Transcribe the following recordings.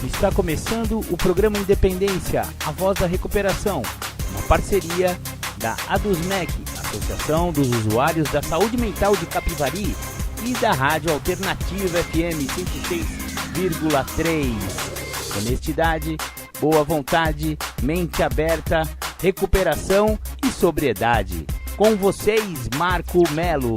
Está começando o programa Independência, a voz da recuperação, uma parceria da ADUSMEC, Associação dos Usuários da Saúde Mental de Capivari, e da Rádio Alternativa FM 106,3. Honestidade, boa vontade, mente aberta, recuperação e sobriedade. Com vocês, Marco Melo.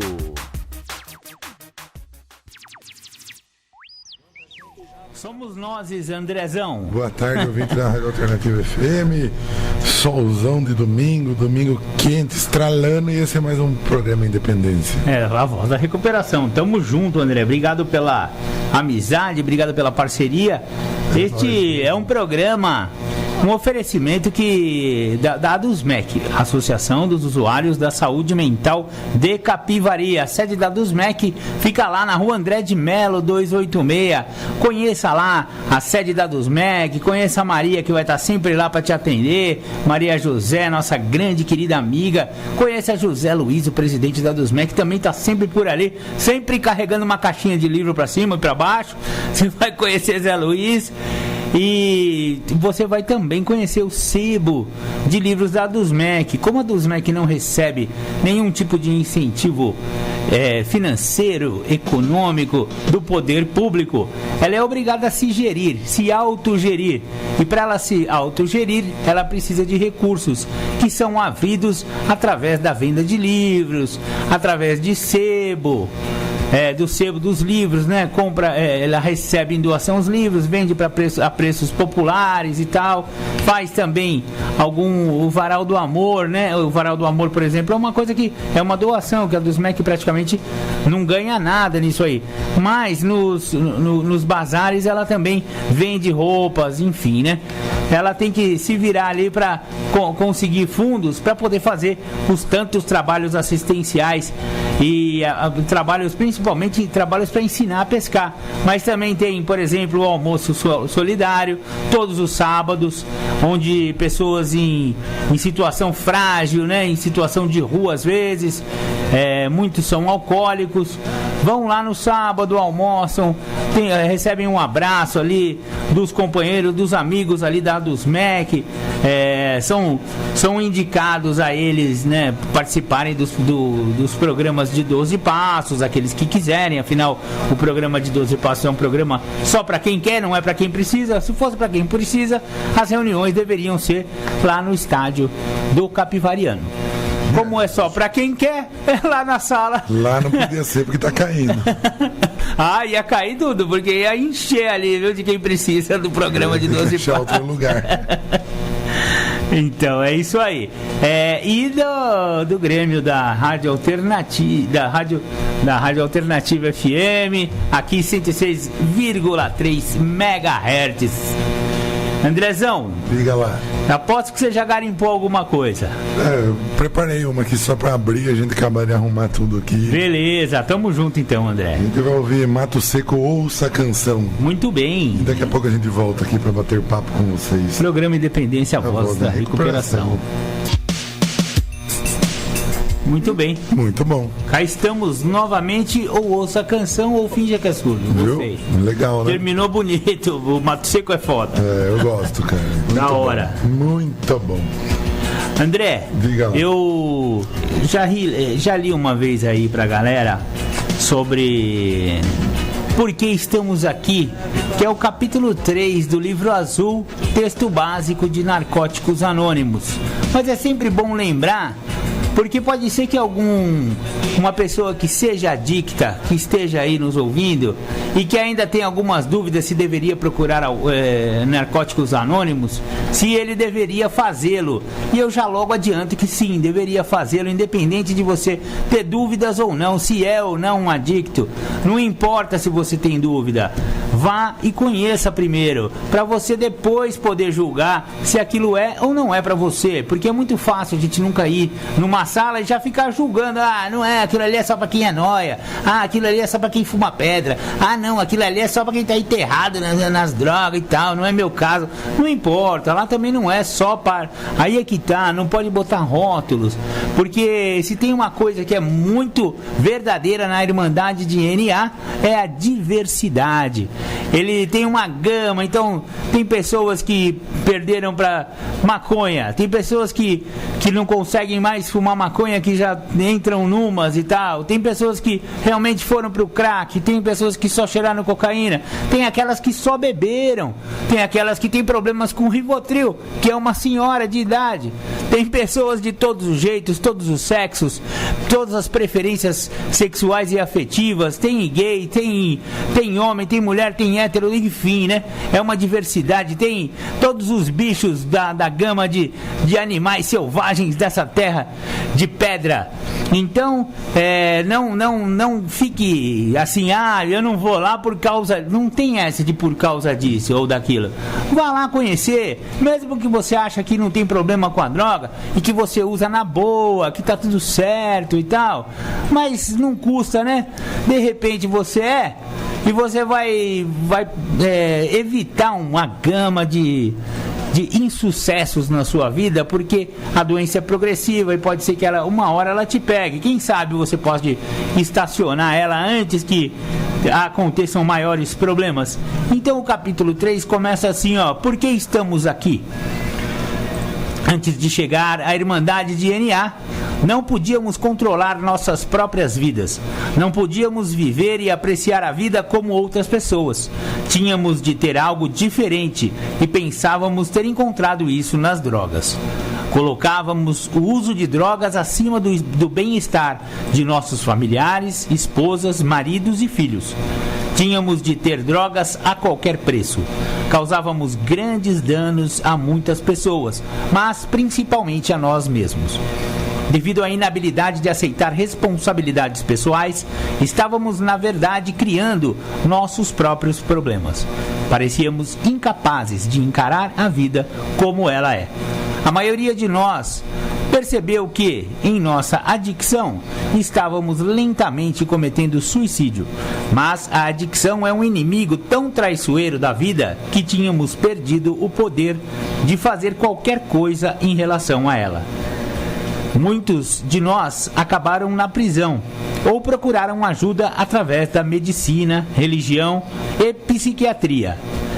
Somos nós, Andrezão. Boa tarde, ouvinte da Rádio Alternativa FM. Solzão de domingo quente, estralando, e esse é mais um programa Independência. É, a voz da recuperação. Tamo junto, André. Obrigado pela amizade, obrigado pela parceria. Este é um programa, um oferecimento da ADUSMEC, Associação dos Usuários da Saúde Mental de Capivari. A sede da ADUSMEC fica lá na rua André de Melo, 286. Conheça lá a sede da ADUSMEC, conheça a Maria, que vai estar sempre lá para te atender. Maria José, nossa grande querida amiga. Conheça José Luiz, o presidente da ADUSMEC, que também está sempre por ali, sempre carregando uma caixinha de livro para cima e para baixo. Você vai conhecer Zé Luiz. E você vai também conhecer o sebo de livros da ADUSMEC. Como a ADUSMEC não recebe nenhum tipo de incentivo financeiro, econômico do poder público, ela é obrigada a se gerir, se autogerir. E para ela se autogerir, ela precisa de recursos que são havidos através da venda de livros, através de sebo. Do sebo dos livros, né? Ela recebe em doação os livros, vende a preços populares e tal. Faz também o Varal do Amor, né? O Varal do Amor, por exemplo, é uma coisa que é uma doação, que a ADUSMEC praticamente não ganha nada nisso aí. Mas nos bazares ela também vende roupas, enfim, né? Ela tem que se virar ali para conseguir fundos para poder fazer os tantos trabalhos assistenciais e principalmente trabalhos para ensinar a pescar. Mas também tem, por exemplo, o almoço solidário todos os sábados, onde pessoas em situação frágil, né, em situação de rua às vezes, muitos são alcoólicos, vão lá no sábado, almoçam, recebem um abraço ali dos companheiros, dos amigos ali da ADUSMEC, são indicados a eles, né, participarem dos programas de 12 passos, aqueles que quiserem. Afinal, o programa de 12 passos é um programa só para quem quer, não é para quem precisa. Se fosse para quem precisa, as reuniões deveriam ser lá no estádio do Capivariano. Como é só para quem quer, é lá na sala. Lá não podia ser porque tá caindo. Ia cair tudo, porque ia encher ali, viu, de quem precisa do programa de 12 passos. Outro lugar. Então, é isso aí. E do Grêmio da Rádio Alternativa, da Rádio Alternativa FM, aqui 106,3 MHz. Andrezão, diga lá. Aposto que você já garimpou alguma coisa. Eu preparei uma aqui só pra abrir, a gente acabar de arrumar tudo aqui. Beleza, tamo junto então, André. A gente vai ouvir Mato Seco, Ouça a Canção. Muito bem. E daqui a pouco a gente volta aqui pra bater papo com vocês. Programa Independência, a voz da recuperação. Muito bem. Muito bom. Cá estamos novamente, ou ouça a canção ou finja que é surdo. Gostei. Legal, né? Terminou bonito, o Mato Seco é foda. Eu gosto, cara. Da hora. Muito bom. André, diga lá. Eu já li uma vez aí pra galera sobre Por que Estamos Aqui, que é o capítulo 3 do livro azul, texto básico de Narcóticos Anônimos. Mas é sempre bom lembrar, porque pode ser que uma pessoa que seja adicta, que esteja aí nos ouvindo e que ainda tem algumas dúvidas se deveria procurar Narcóticos Anônimos, se ele deveria fazê-lo. E eu já logo adianto que sim, deveria fazê-lo, independente de você ter dúvidas ou não, se é ou não um adicto. Não importa se você tem dúvida, vá e conheça primeiro, para você depois poder julgar se aquilo é ou não é para você, porque é muito fácil a gente nunca ir numa na sala e já ficar julgando, não é, aquilo ali é só pra quem é nóia, aquilo ali é só pra quem fuma pedra, não, aquilo ali é só pra quem tá enterrado nas drogas e tal, não é meu caso. Não importa, lá também não é só para... Aí é que tá, não pode botar rótulos, porque se tem uma coisa que é muito verdadeira na Irmandade de NA, é a diversidade. Ele tem uma gama, então tem pessoas que perderam para maconha, tem pessoas que não conseguem mais fumar maconha, que já entram numas e tal, tem pessoas que realmente foram pro crack, tem pessoas que só cheiraram cocaína, tem aquelas que só beberam, tem aquelas que têm problemas com Rivotril, que é uma senhora de idade, tem pessoas de todos os jeitos, todos os sexos, todas as preferências sexuais e afetivas, tem gay, tem homem, tem mulher, tem hétero, enfim, né? É uma diversidade, tem todos os bichos da gama de animais selvagens dessa terra de pedra. Então, não fique assim, eu não vou lá por causa... Não tem essa de por causa disso ou daquilo. Vá lá conhecer, mesmo que você acha que não tem problema com a droga e que você usa na boa, que tá tudo certo e tal, mas não custa, né? De repente você e você vai evitar uma gama de insucessos na sua vida, porque a doença é progressiva e pode ser que uma hora ela te pegue. Quem sabe você pode estacionar ela antes que aconteçam maiores problemas. Então o capítulo 3 começa assim, por que estamos aqui? Antes de chegar à Irmandade de NA, não podíamos controlar nossas próprias vidas. Não podíamos viver e apreciar a vida como outras pessoas. Tínhamos de ter algo diferente e pensávamos ter encontrado isso nas drogas. Colocávamos o uso de drogas acima do bem-estar de nossos familiares, esposas, maridos e filhos. Tínhamos de ter drogas a qualquer preço. Causávamos grandes danos a muitas pessoas, mas principalmente a nós mesmos. Devido à inabilidade de aceitar responsabilidades pessoais, estávamos, na verdade, criando nossos próprios problemas. Parecíamos incapazes de encarar a vida como ela é. A maioria de nós percebeu que, em nossa adicção, estávamos lentamente cometendo suicídio. Mas a adicção é um inimigo tão traiçoeiro da vida que tínhamos perdido o poder de fazer qualquer coisa em relação a ela. Muitos de nós acabaram na prisão ou procuraram ajuda através da medicina, religião e psiquiatria.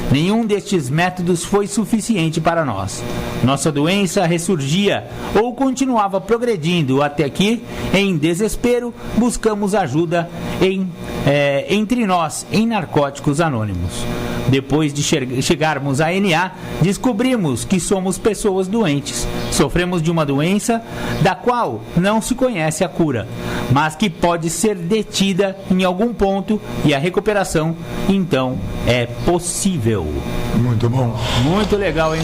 Nenhum destes métodos foi suficiente para nós. Nossa doença ressurgia ou continuava progredindo até que, em desespero, buscamos ajuda entre nós em Narcóticos Anônimos. Depois de chegarmos a NA, descobrimos que somos pessoas doentes. Sofremos de uma doença da qual não se conhece a cura, mas que pode ser detida em algum ponto e a recuperação, então, é possível. Muito bom. Muito legal, hein,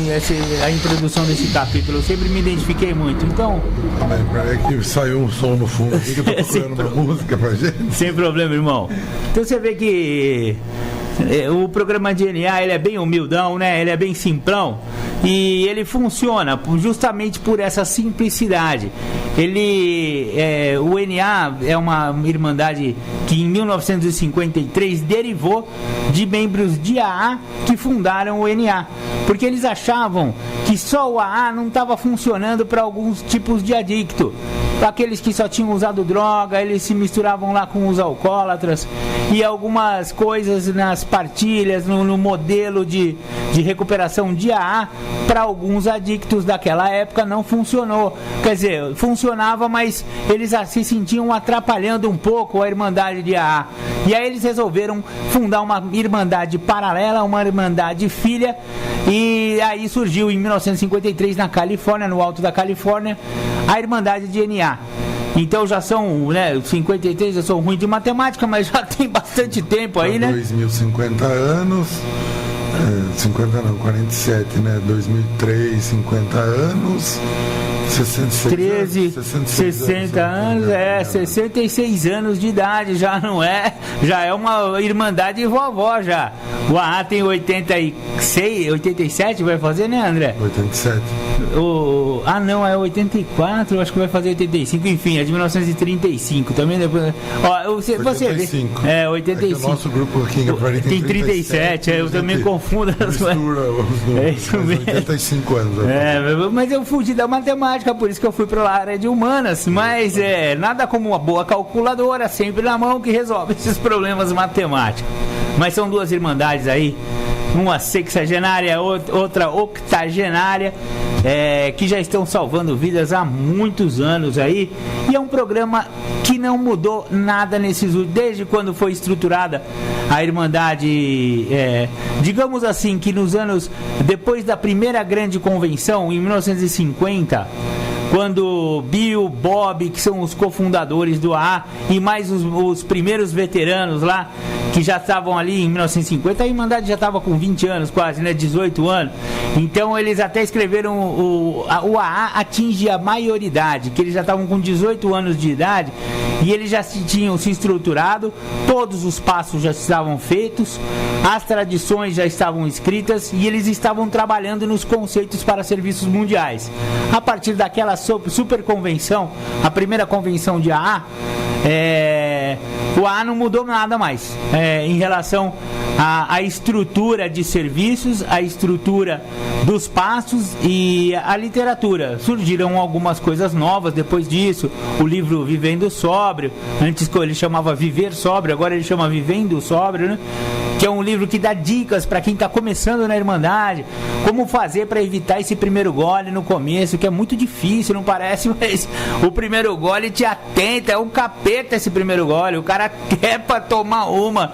a introdução desse capítulo. Eu sempre me identifiquei muito. Então... É que saiu um som no fundo aqui que eu tô procurando uma música pra gente. Sem problema, irmão. Então você vê que... o programa de NA, ele é bem humildão, né? Ele é bem simplão e ele funciona justamente por essa simplicidade. O NA é uma irmandade que em 1953 derivou de membros de AA que fundaram o NA, porque eles achavam que só o AA não estava funcionando para alguns tipos de adicto. Aqueles que só tinham usado droga, eles se misturavam lá com os alcoólatras, e algumas coisas nas partilhas, no modelo de recuperação de AA, para alguns adictos daquela época não funcionou. Quer dizer, funcionava, mas eles se sentiam atrapalhando um pouco a Irmandade de AA. E aí eles resolveram fundar uma irmandade paralela, uma irmandade filha, e aí surgiu em 1953 na Califórnia, no alto da Califórnia, a Irmandade de NA. Então já são, 53, eu sou ruim de matemática, mas já tem bastante tempo aí, né? 2050 anos. 50 não, 47, né? 2003, 50 anos. 66 13, 60 anos, 66 anos de idade, já não é, já é uma irmandade vovó já. O AA tem 86, 87, vai fazer, né, André? 87. Não, é 84, acho que vai fazer 85, enfim, é de 1935, também depois, ó, você vê, 85. 85. É o nosso grupo aqui em Gavari tem 37, eu também confundo as coisas. É isso mesmo. 85 anos. Mas eu fugi da matemática, por isso que eu fui para a área de humanas, mas nada como uma boa calculadora sempre na mão que resolve esses problemas matemáticos. Mas são duas irmandades aí, uma sexagenária, outra octogenária, que já estão salvando vidas há muitos anos aí, e é um programa que não mudou nada desde quando foi estruturada a Irmandade, digamos assim, que nos anos, depois da primeira grande convenção, em 1950, quando Bill, Bob, que são os cofundadores do AA, e mais os primeiros veteranos lá, que já estavam ali em 1950, a Irmandade já estava com 20 anos quase, né, 18 anos. Então eles até escreveram o AA atinge a maioridade, que eles já estavam com 18 anos de idade, e eles já tinham se estruturado, todos os passos já estavam feitos, as tradições já estavam escritas, e eles estavam trabalhando nos conceitos para serviços mundiais. A partir daquela super convenção, a primeira convenção de AA, o AA não mudou nada mais em relação à estrutura de serviços, a estrutura dos passos e a literatura. Surgiram algumas coisas novas depois disso, o livro Vivendo Sóbrio, antes ele chamava Viver Sóbrio, agora ele chama Vivendo Sóbrio, né? Que é um livro que dá dicas para quem está começando na Irmandade, como fazer para evitar esse primeiro gole no começo, que é muito difícil, não parece, mas o primeiro gole te atenta, é um capeta esse primeiro gole, o cara quer para tomar uma,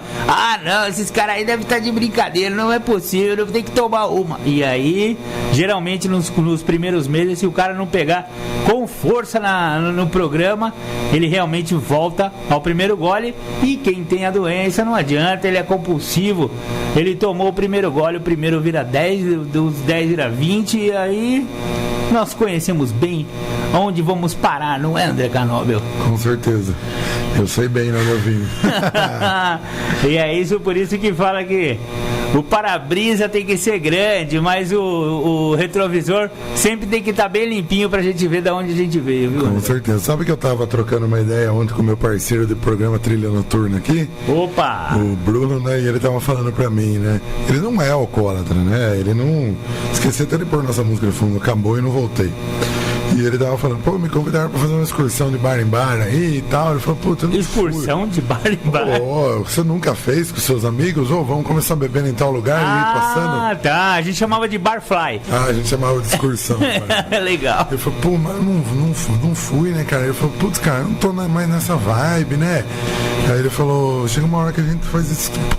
não, esses caras aí devem estar de brincadeira, não é possível, eu tenho que tomar uma, e aí, geralmente nos primeiros meses, se o cara não pegar com força no programa, ele realmente volta ao primeiro gole, e quem tem a doença não adianta, ele é compulsivo, ele tomou o primeiro gole, o primeiro vira 10, dos 10 vira 20, e aí nós conhecemos bem onde vamos parar, não é, André Canóbel? Com certeza, eu sei bem, né, meu vinho? E é isso, por isso que fala que o para-brisa tem que ser grande, mas o retrovisor sempre tem que estar bem limpinho pra gente ver de onde a gente veio, viu? Com certeza. Sabe que eu tava trocando uma ideia ontem com o meu parceiro do programa Trilha Noturna aqui? Opa! O Bruno, né? E ele tava falando pra mim, né? Ele não é alcoólatra, né? Ele não... Esqueci até de pôr nossa música de fundo, acabou e não voltei. E ele tava falando, pô, me convidaram pra fazer uma excursão de bar em bar aí e tal. Ele falou, puta, eu não excursão de bar em bar? Você nunca fez com seus amigos? Vamos começar bebendo em tal lugar e ir passando? Ah, tá. A gente chamava de barfly. A gente chamava de excursão. Legal. Ele falou, pô, mas não fui, né, cara? Ele falou, putz, cara, eu não tô mais nessa vibe, né? Aí ele falou, chega uma hora que a gente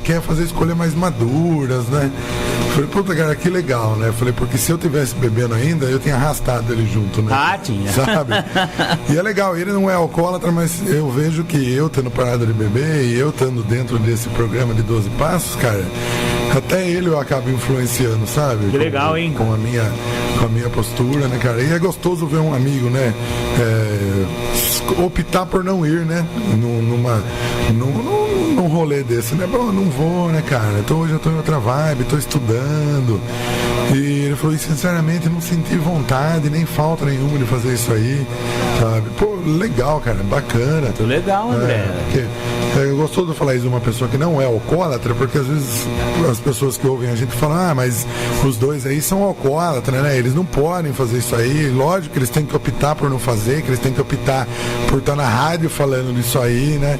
quer fazer escolhas mais maduras, né? Eu falei, puta, cara, que legal, né? Eu falei, porque se eu tivesse bebendo ainda, eu tinha arrastado ele junto, né? Tinha. Sabe? E é legal, ele não é alcoólatra, mas eu vejo que eu tendo parado de beber e eu estando dentro desse programa de 12 passos, cara, até ele eu acabo influenciando, sabe? Que legal, hein? Com a minha postura, né, cara? E é gostoso ver um amigo, né? Optar por não ir, né? Num rolê desse, né? Bom, não vou, né, cara? Hoje eu tô em outra vibe, tô estudando. E ele falou, e sinceramente não senti vontade, nem falta nenhuma de fazer isso aí, sabe? Pô, legal, cara, bacana. Muito legal, André. É gostoso falar isso de uma pessoa que não é alcoólatra, porque às vezes as pessoas que ouvem a gente falam, mas os dois aí são alcoólatras, né? Eles não podem fazer isso aí. Lógico que eles têm que optar por não fazer, que eles têm que optar por estar na rádio falando disso aí, né?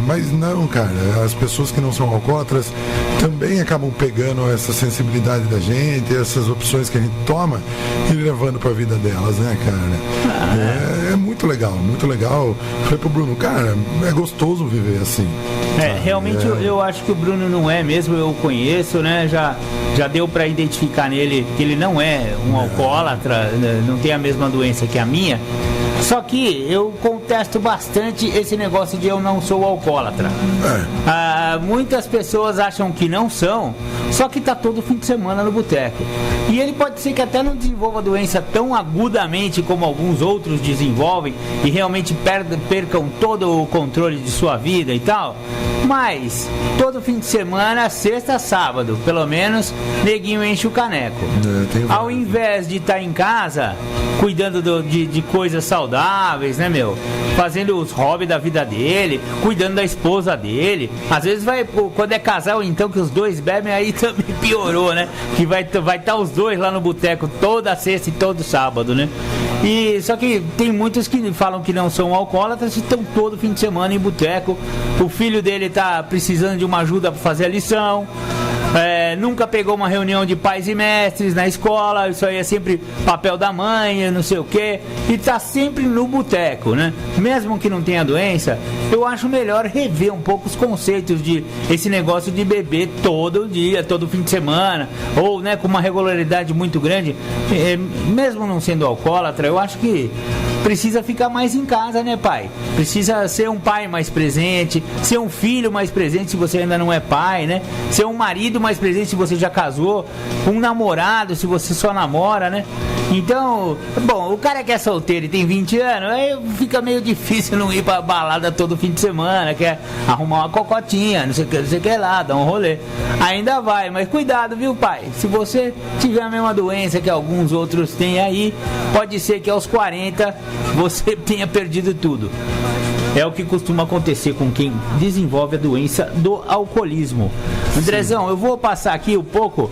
Mas não, cara, as pessoas que não são alcoólatras também acabam pegando essa sensibilidade da gente, essas opções que a gente toma e levando pra vida delas, né, cara? É muito legal, muito legal. Falei pro Bruno, cara, é gostoso viver assim. Realmente eu acho que o Bruno não é mesmo, eu o conheço, né? Já deu pra identificar nele que ele não é um alcoólatra, não tem a mesma doença que a minha. Só que eu contesto bastante esse negócio de eu não sou alcoólatra. Muitas pessoas acham que não são, só que tá todo fim de semana no boteco. E ele pode ser que até não desenvolva a doença tão agudamente como alguns outros desenvolvem e realmente percam todo o controle de sua vida e tal, mas todo fim de semana, sexta, sábado, pelo menos, neguinho enche o caneco. Ao invés de estar em casa cuidando de coisas saudáveis, né, meu? Fazendo os hobbies da vida dele, cuidando da esposa dele. Às vezes vai, quando é casal, então, que os dois bebem, aí também piorou, né? Que vai estar os dois lá no boteco toda sexta e todo sábado, né? E só que tem muitos que falam que não são alcoólatras e estão todo fim de semana em boteco. O filho dele tá precisando de uma ajuda para fazer a lição. Nunca pegou uma reunião de pais e mestres na escola, isso aí é sempre papel da mãe, não sei o que, e tá sempre no boteco, né? Mesmo que não tenha doença, eu acho melhor rever um pouco os conceitos de esse negócio de beber todo dia, todo fim de semana, ou, né, com uma regularidade muito grande, mesmo não sendo alcoólatra. Eu acho que precisa ficar mais em casa, né, pai? Precisa ser um pai mais presente, ser um filho mais presente se você ainda não é pai, né? Ser um marido mais presente se você já casou, um namorado se você só namora, né? Então, bom, o cara que é solteiro e tem 20 anos, aí fica meio difícil não ir pra balada todo fim de semana, quer arrumar uma cocotinha, não sei o que lá, dar um rolê. Ainda vai, mas cuidado, viu, pai? Se você tiver a mesma doença que alguns outros têm aí, pode ser que aos 40 você tenha perdido tudo. É o que costuma acontecer com quem desenvolve a doença do alcoolismo. Andrezão, eu vou passar aqui um pouco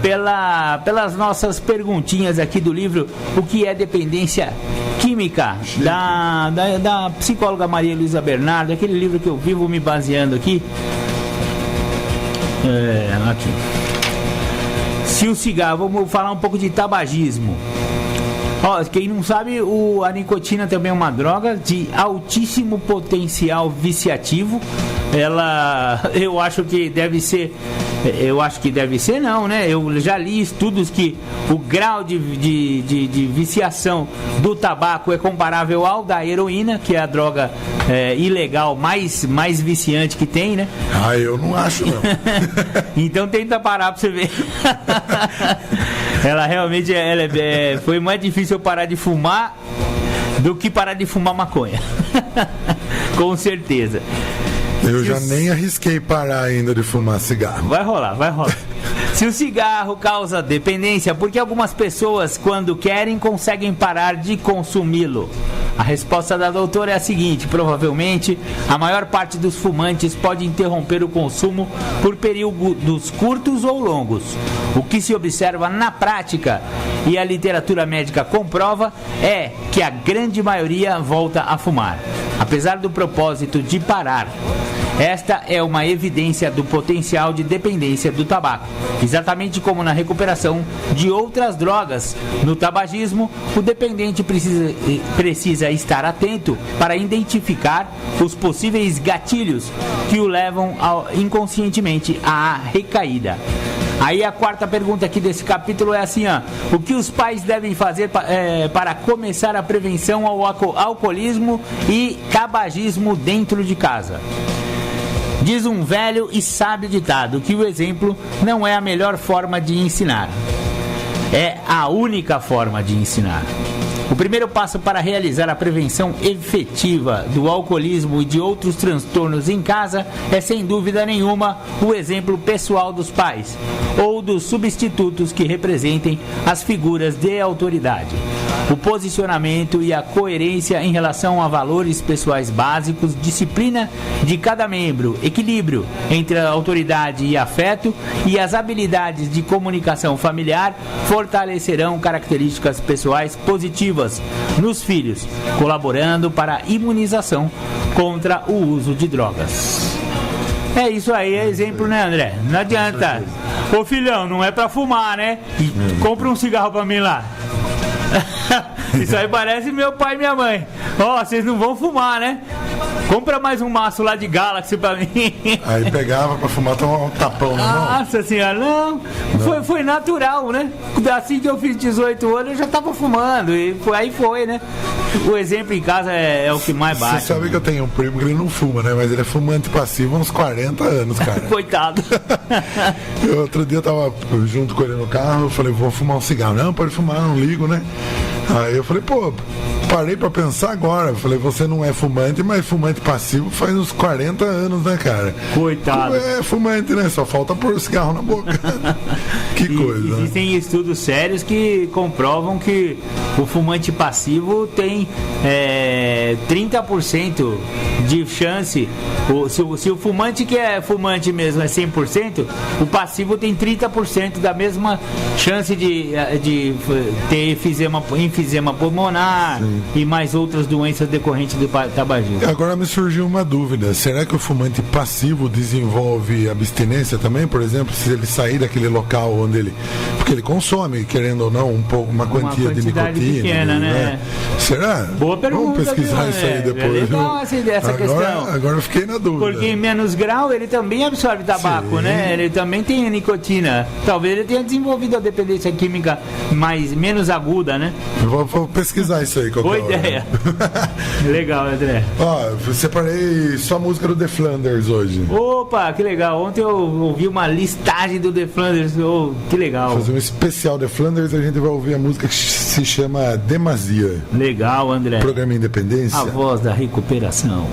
pelas nossas perguntinhas aqui do livro O que é Dependência Química, da psicóloga Maria Luísa Bernardo, aquele livro que eu vivo me baseando aqui. Aqui. Se o cigarro, vamos falar um pouco de tabagismo. Quem não sabe, a nicotina também é uma droga de altíssimo potencial viciativo. Eu acho que deve ser não, né? Eu já li estudos que o grau de viciação do tabaco é comparável ao da heroína, que é a droga ilegal mais viciante que tem, né? Eu não acho, não. Então tenta parar pra você ver. Ela realmente foi mais difícil eu parar de fumar do que parar de fumar maconha. Com certeza. Eu já nem arrisquei parar ainda de fumar cigarro. Vai rolar. Se o cigarro causa dependência, por que algumas pessoas, quando querem, conseguem parar de consumi-lo? A resposta da doutora é a seguinte: provavelmente a maior parte dos fumantes pode interromper o consumo por períodos curtos ou longos. O que se observa na prática, e a literatura médica comprova, é que a grande maioria volta a fumar, apesar do propósito de parar. Esta é uma evidência do potencial de dependência do tabaco. Exatamente como na recuperação de outras drogas, no tabagismo, o dependente precisa estar atento para identificar os possíveis gatilhos que o levam inconscientemente à recaída. Aí a quarta pergunta aqui desse capítulo é assim, o que os pais devem fazer para começar a prevenção ao alcoolismo e tabagismo dentro de casa? Diz um velho e sábio ditado que o exemplo não é a melhor forma de ensinar, é a única forma de ensinar. O primeiro passo para realizar a prevenção efetiva do alcoolismo e de outros transtornos em casa é, sem dúvida nenhuma, o exemplo pessoal dos pais ou dos substitutos que representem as figuras de autoridade. O posicionamento e a coerência em relação a valores pessoais básicos, disciplina de cada membro, equilíbrio entre a autoridade e afeto e as habilidades de comunicação familiar fortalecerão características pessoais positivas nos filhos, colaborando para a imunização contra o uso de drogas. É isso aí, é exemplo, né, André? Não adianta. Ô filhão, não é pra fumar, né? Compra um cigarro pra mim lá. Isso aí parece meu pai e minha mãe. Vocês não vão fumar, né? compra mais um maço lá de Galaxy pra mim. Aí pegava pra fumar, tomava um tapão na mão. Nossa senhora, não. Foi natural, né? Assim que eu fiz 18 anos, eu já tava fumando. E aí foi, né? O exemplo em casa é o que mais bate. Você sabe que eu tenho um primo que ele não fuma, né? Mas ele é fumante passivo há uns 40 anos, cara. Coitado. Outro dia eu tava junto com ele no carro, eu falei, vou fumar um cigarro. Não, pode fumar, não ligo, né? Aí eu falei, pô, parei pra pensar agora. Eu falei, você não é fumante, mas fumante passivo faz uns 40 anos, né, cara? Coitado. É fumante, né? Só falta pôr o cigarro na boca. Que coisa. Existem estudos sérios que comprovam que o fumante passivo tem 30% de chance. Se o fumante que é fumante mesmo é 100%, o passivo tem 30% da mesma chance de ter enfisema pulmonar. Sim. E mais outras doenças decorrentes do tabagismo. Agora me surgiu uma dúvida. Será que o fumante passivo desenvolve abstinência também? Por exemplo, se ele sair daquele local onde ele... Porque ele consome, querendo ou não, uma quantia de nicotina. Pequena, né? Será? Boa pergunta. Vamos pesquisar isso aí depois. É legal essa questão. Agora eu fiquei na dúvida. Porque em menos grau ele também absorve tabaco, né? Ele também tem nicotina. Talvez ele tenha desenvolvido a dependência química menos aguda, né? Eu vou pesquisar isso aí. Boa ideia. Legal, André. Ó, separei só a música do The Flanders hoje. Opa, que legal. Ontem eu ouvi uma listagem do The Flanders. Oh, que legal. Fazer um especial The Flanders, a gente vai ouvir a música que se chama Demasia. Legal, André. Programa Independência. A voz da recuperação.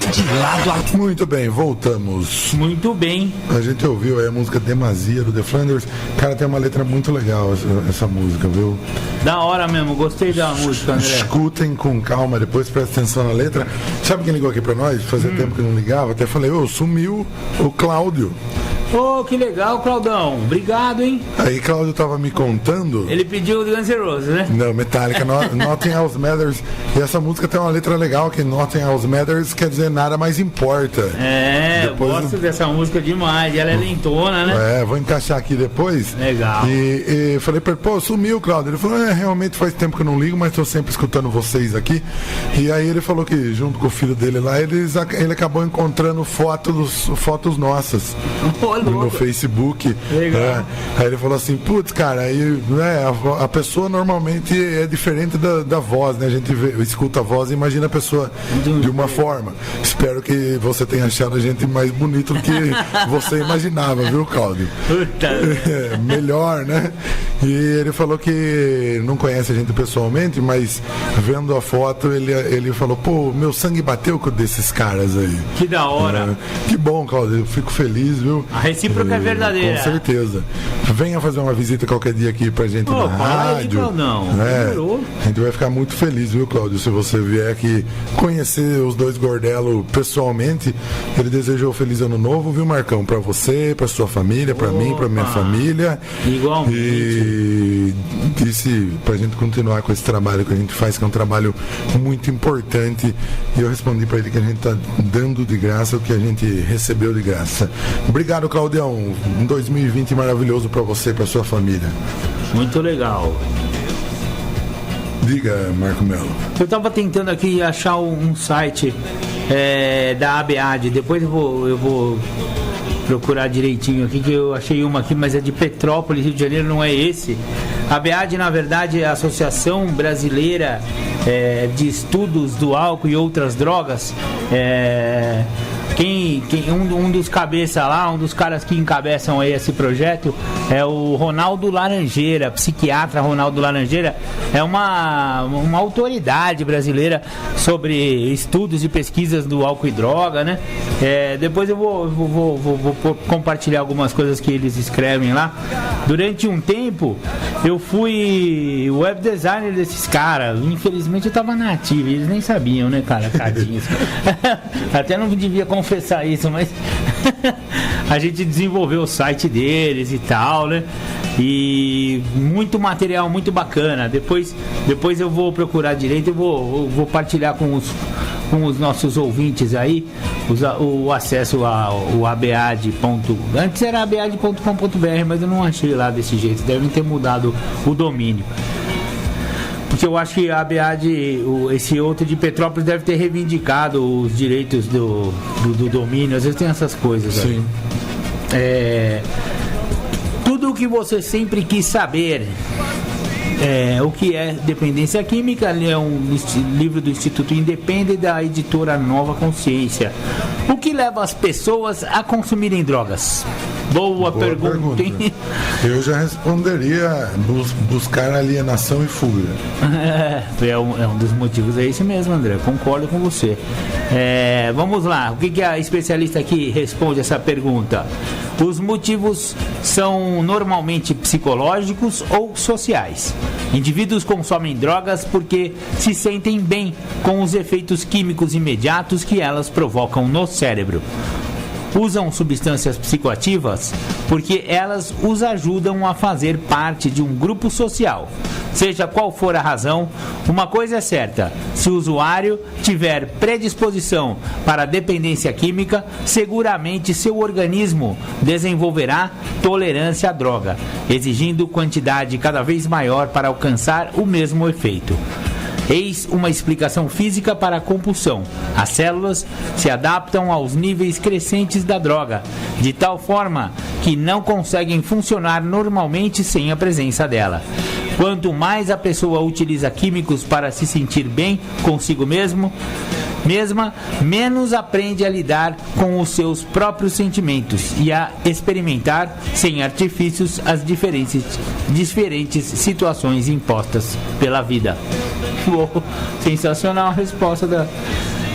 De lado a... Muito bem, voltamos. Muito bem. A gente ouviu aí a música Demasia do The Flanders. Cara, tem uma letra muito legal essa música, viu? Da hora mesmo, gostei da música, André. Escutem com calma, depois prestem atenção na letra. Sabe quem ligou aqui pra nós? Fazia tempo que não ligava. Até falei, sumiu o Cláudio. Oh, que legal, Claudão. Obrigado, hein? Aí Cláudio tava me contando. Ele pediu Guns N' Roses, né? Não, Metallica, Nothing Else Matters. E essa música tem uma letra legal, que Nothing Else Matters quer dizer nada mais importa. Depois eu gosto dessa música demais. Ela é lentona, né? Vou encaixar aqui depois. Legal. E falei pra ele, pô, sumiu, Cláudio. Ele falou, realmente faz tempo que eu não ligo, mas tô sempre escutando vocês aqui. E aí ele falou que junto com o filho dele lá, ele acabou encontrando fotos nossas. No Facebook. Aí ele falou assim, putz, cara, aí, a pessoa normalmente é diferente da voz, né? A gente escuta a voz e imagina a pessoa de uma forma. Espero que você tenha achado a gente mais bonito do que você imaginava, viu, Cláudio? Melhor, né? E ele falou que não conhece a gente pessoalmente, mas vendo a foto, ele falou, pô, meu sangue bateu com desses caras aí. Que da hora. Que bom, Cláudio, eu fico feliz, viu? A recíproca é verdadeira. Com certeza. Venha fazer uma visita qualquer dia aqui pra gente na rádio. A gente vai ficar muito feliz, viu, Cláudio, se você vier aqui conhecer os dois gordelos pessoalmente. Ele desejou feliz ano novo, viu, Marcão? Pra você, pra sua família, pra mim, pra minha família. Igualmente. E disse pra gente continuar com esse trabalho que a gente faz, que é um trabalho muito importante. E eu respondi pra ele que a gente tá dando de graça o que a gente recebeu de graça. Obrigado, Claudião. Um 2020 maravilhoso pra você e pra sua família. Muito legal. Diga, Marco Melo. Eu tava tentando aqui achar um site da ABAD. Depois eu vou procurar direitinho aqui, que eu achei uma aqui, mas é de Petrópolis, Rio de Janeiro, não é esse. A ABAD, na verdade, é a Associação Brasileira de Estudos do Álcool e Outras Drogas. Um dos cabeças lá, um dos caras que encabeçam aí esse projeto é o Ronaldo Laranjeira, psiquiatra Ronaldo Laranjeira. É uma autoridade brasileira sobre estudos e pesquisas do álcool e droga, né? Depois eu vou compartilhar algumas coisas que eles escrevem lá. Durante um tempo eu fui web designer desses caras. Infelizmente eu tava na ativa, eles nem sabiam, né, cara? Tadinhos. Até não devia confessar isso, mas a gente desenvolveu o site deles e tal, né? E muito material, muito bacana. Depois eu vou procurar direito, eu vou partilhar com os nossos ouvintes aí o acesso ao abead. Antes era abead.com.br, mas eu não achei lá desse jeito. Devem ter mudado o domínio. Porque eu acho que a ABAD, esse outro de Petrópolis, deve ter reivindicado os direitos do domínio. Às vezes tem essas coisas. Sim. Tudo o que você sempre quis saber. O que é dependência química? É um livro do Instituto Independente da editora Nova Consciência. O que leva as pessoas a consumirem drogas? Boa pergunta. Hein? Eu já responderia buscar alienação e fuga. É um dos motivos, é esse mesmo, André. Concordo com você. Vamos lá. O que a especialista aqui responde essa pergunta? Os motivos são normalmente psicológicos ou sociais. Indivíduos consomem drogas porque se sentem bem com os efeitos químicos imediatos que elas provocam no cérebro. Usam substâncias psicoativas porque elas os ajudam a fazer parte de um grupo social. Seja qual for a razão, uma coisa é certa: se o usuário tiver predisposição para a dependência química, seguramente seu organismo desenvolverá tolerância à droga, exigindo quantidade cada vez maior para alcançar o mesmo efeito. Eis uma explicação física para a compulsão. As células se adaptam aos níveis crescentes da droga, de tal forma que não conseguem funcionar normalmente sem a presença dela. Quanto mais a pessoa utiliza químicos para se sentir bem consigo mesma, menos aprende a lidar com os seus próprios sentimentos e a experimentar, sem artifícios, as diferentes situações impostas pela vida. Uou, sensacional a resposta da...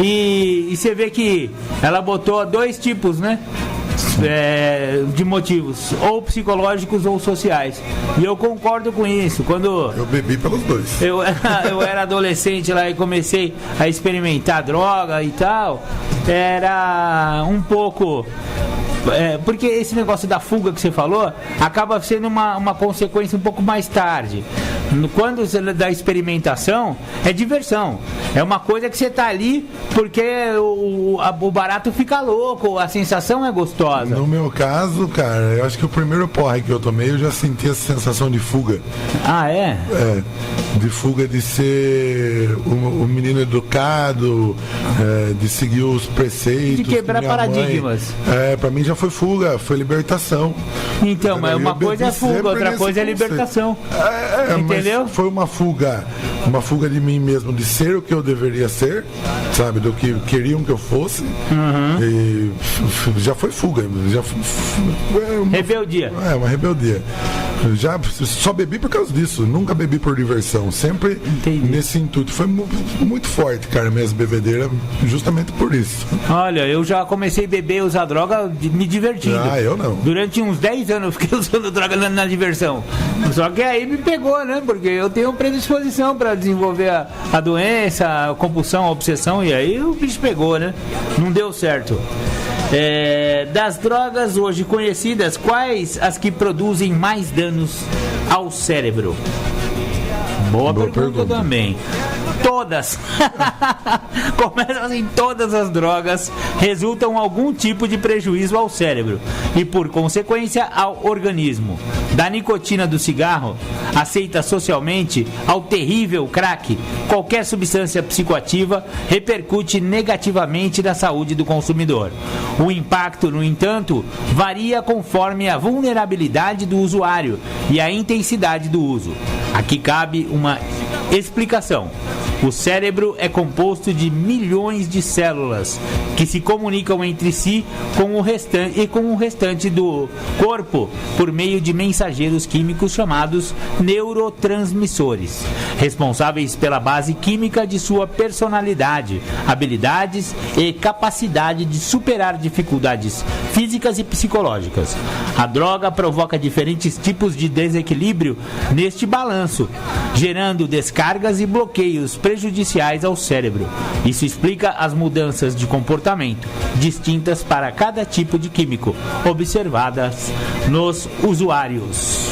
E você vê que ela botou 2 tipos, né? De motivos, ou psicológicos ou sociais. E eu concordo com isso. Quando eu bebi pelos 2. Eu era adolescente lá e comecei a experimentar droga e tal, era um pouco... porque esse negócio da fuga que você falou acaba sendo uma consequência um pouco mais tarde. Quando você dá experimentação, é diversão. É uma coisa que você tá ali porque o barato fica louco, a sensação é gostosa. No meu caso, cara, eu acho que o primeiro porre que eu tomei, eu já senti essa sensação de fuga. Ah, é? De fuga, de ser um menino educado, de seguir os preceitos. De quebrar paradigmas. Pra mim já foi fuga, foi libertação. Então, mas uma coisa é fuga, outra coisa é libertação. Entendeu? Foi uma fuga de mim mesmo, de ser o que eu deveria ser, sabe, do que queriam que eu fosse. E já foi fuga, rebeldia. Uma rebeldia. Já só bebi por causa disso, nunca bebi por diversão, sempre nesse intuito. Foi muito forte, cara, minhas bebedeiras, justamente por isso. Olha, eu já comecei a beber e usar droga me divertindo. Eu não. Durante uns 10 anos eu fiquei usando droga na diversão. Só que aí me pegou, né? Porque eu tenho predisposição para desenvolver a doença, a compulsão, a obsessão, e aí o bicho pegou, né? Não deu certo. Das drogas hoje conhecidas, quais as que produzem mais danos ao cérebro? Boa pergunta também. Todas. Começa assim, todas as drogas resultam algum tipo de prejuízo ao cérebro e, por consequência, ao organismo. Da nicotina do cigarro, aceita socialmente, ao terrível crack, qualquer substância psicoativa repercute negativamente na saúde do consumidor. O impacto, no entanto, varia conforme a vulnerabilidade do usuário e a intensidade do uso. Aqui cabe uma explicação. O cérebro é composto de milhões de células que se comunicam entre si com o restante do corpo por meio de mensageiros químicos chamados neurotransmissores, responsáveis pela base química de sua personalidade, habilidades e capacidade de superar dificuldades físicas e psicológicas. A droga provoca diferentes tipos de desequilíbrio neste balanço, gerando descargas e bloqueios prejudiciais ao cérebro. Isso explica as mudanças de comportamento distintas para cada tipo de químico observadas nos usuários.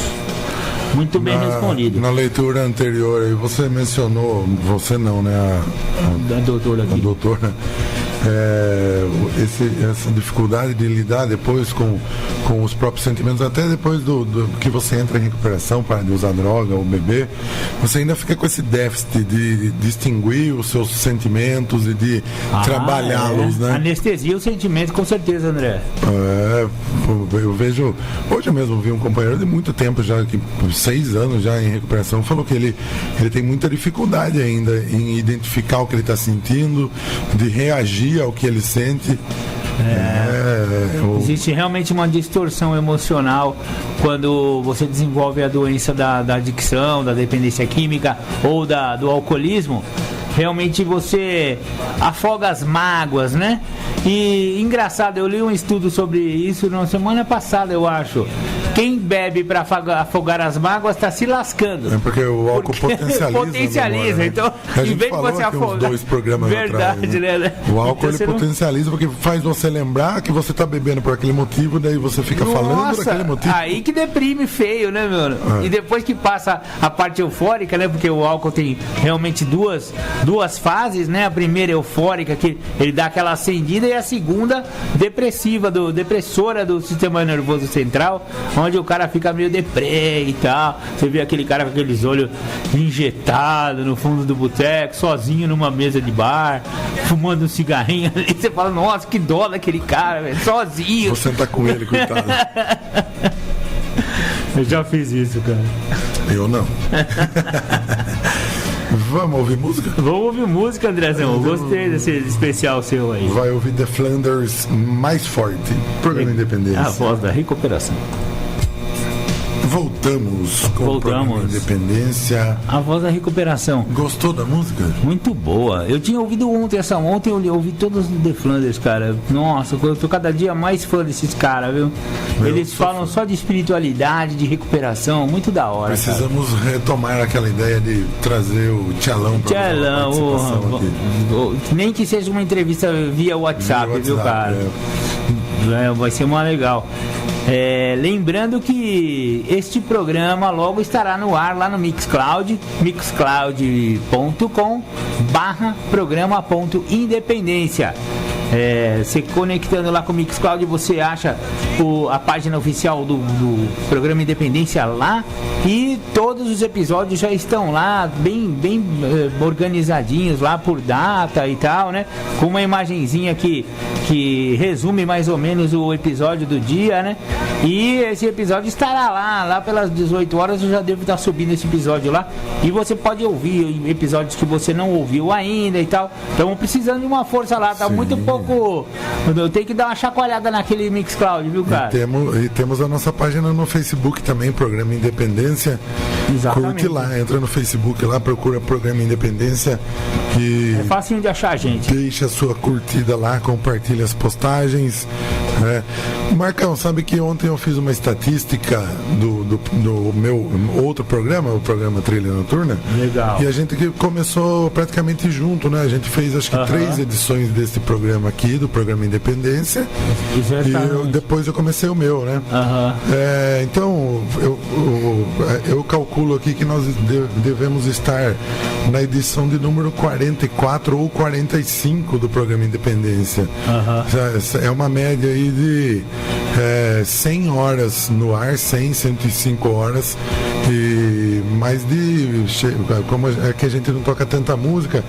Muito bem respondido. Na leitura anterior, você mencionou, você não, né? A doutora aqui. A doutora essa dificuldade de lidar depois com os próprios sentimentos, até depois do que você entra em recuperação para de usar droga ou beber, você ainda fica com esse déficit de distinguir os seus sentimentos e de trabalhá-los, né? Anestesia o sentimento, com certeza, André. Eu vejo, hoje eu mesmo vi um companheiro de muito tempo já, 6 anos já em recuperação, falou que ele tem muita dificuldade ainda em identificar o que ele está sentindo, de reagir ao que ele sente. Existe realmente uma distorção emocional quando você desenvolve a doença da adicção, da dependência química ou do alcoolismo. Realmente você afoga as mágoas, né? E engraçado, eu li um estudo sobre isso na semana passada, eu acho. Quem bebe para afogar as mágoas está se lascando. É porque o álcool potencializa. Né? Então, em vez de você afogar. 2 programas verdade, atrás, né? O álcool então, ele potencializa porque faz você lembrar que você está bebendo por aquele motivo, daí você fica falando daquele motivo. Aí que deprime feio, né, meu? E depois que passa a parte eufórica, né? Porque o álcool tem realmente duas fases, né? A primeira eufórica, que ele dá aquela acendida, e a segunda depressora do sistema nervoso central, onde o cara fica meio deprê e tal. Você vê aquele cara com aqueles olhos injetados no fundo do boteco, sozinho numa mesa de bar, fumando um cigarrinho ali. Você fala, nossa, que dó daquele cara, velho, sozinho. Vou sentar com ele, coitado. Eu já fiz isso, cara. Eu não. Vamos ouvir música? Vamos ouvir música, Andrezão. Eu gostei desse especial seu aí. Vai ouvir The Flanders Mais Forte, programa Independência. A voz da recuperação. Voltamos com o programa Independência. A voz da recuperação. Gostou da música? Muito boa. Eu tinha ouvido ontem eu ouvi todos os The Flanders, cara. Nossa, eu tô cada dia mais fã desses caras, viu? Eles falam só de espiritualidade, de recuperação, muito da hora. Precisamos retomar aquela ideia de trazer o Tchalão para nem que seja uma entrevista via WhatsApp, viu, cara? Vai ser uma legal. Lembrando que este programa logo estará no ar lá no Mixcloud, mixcloud.com/programa.independência. Se conectando lá com o Mixcloud, você acha a página oficial do programa Independência lá, e todos os episódios já estão lá bem organizadinhos lá por data e tal, né? Com uma imagenzinha que resume mais ou menos o episódio do dia, né? E esse episódio estará lá pelas 18 horas. Eu já devo estar subindo esse episódio lá, e você pode ouvir episódios que você não ouviu ainda e tal. Estamos precisando de uma força lá, tá? Sim. Muito pouco. Eu tenho que dar uma chacoalhada naquele Mixcloud, viu, cara? E temos a nossa página no Facebook também, Programa Independência. Exatamente. Curte lá, entra no Facebook lá, procura Programa Independência. É facinho de achar, gente. Deixa a sua curtida lá, compartilha as postagens. Marcão, sabe que ontem eu fiz uma estatística do meu outro programa, o programa Trilha Noturna. Legal. E a gente que começou praticamente junto, né? A gente fez acho que 3 edições desse programa aqui, do programa Independência. E depois eu comecei o meu, né? Então, eu calculo aqui que nós devemos estar na edição de número 44 ou 45 do programa Independência. É uma média aí de 100 horas no ar, 105 horas, e mais de, como é que a gente não toca tanta música,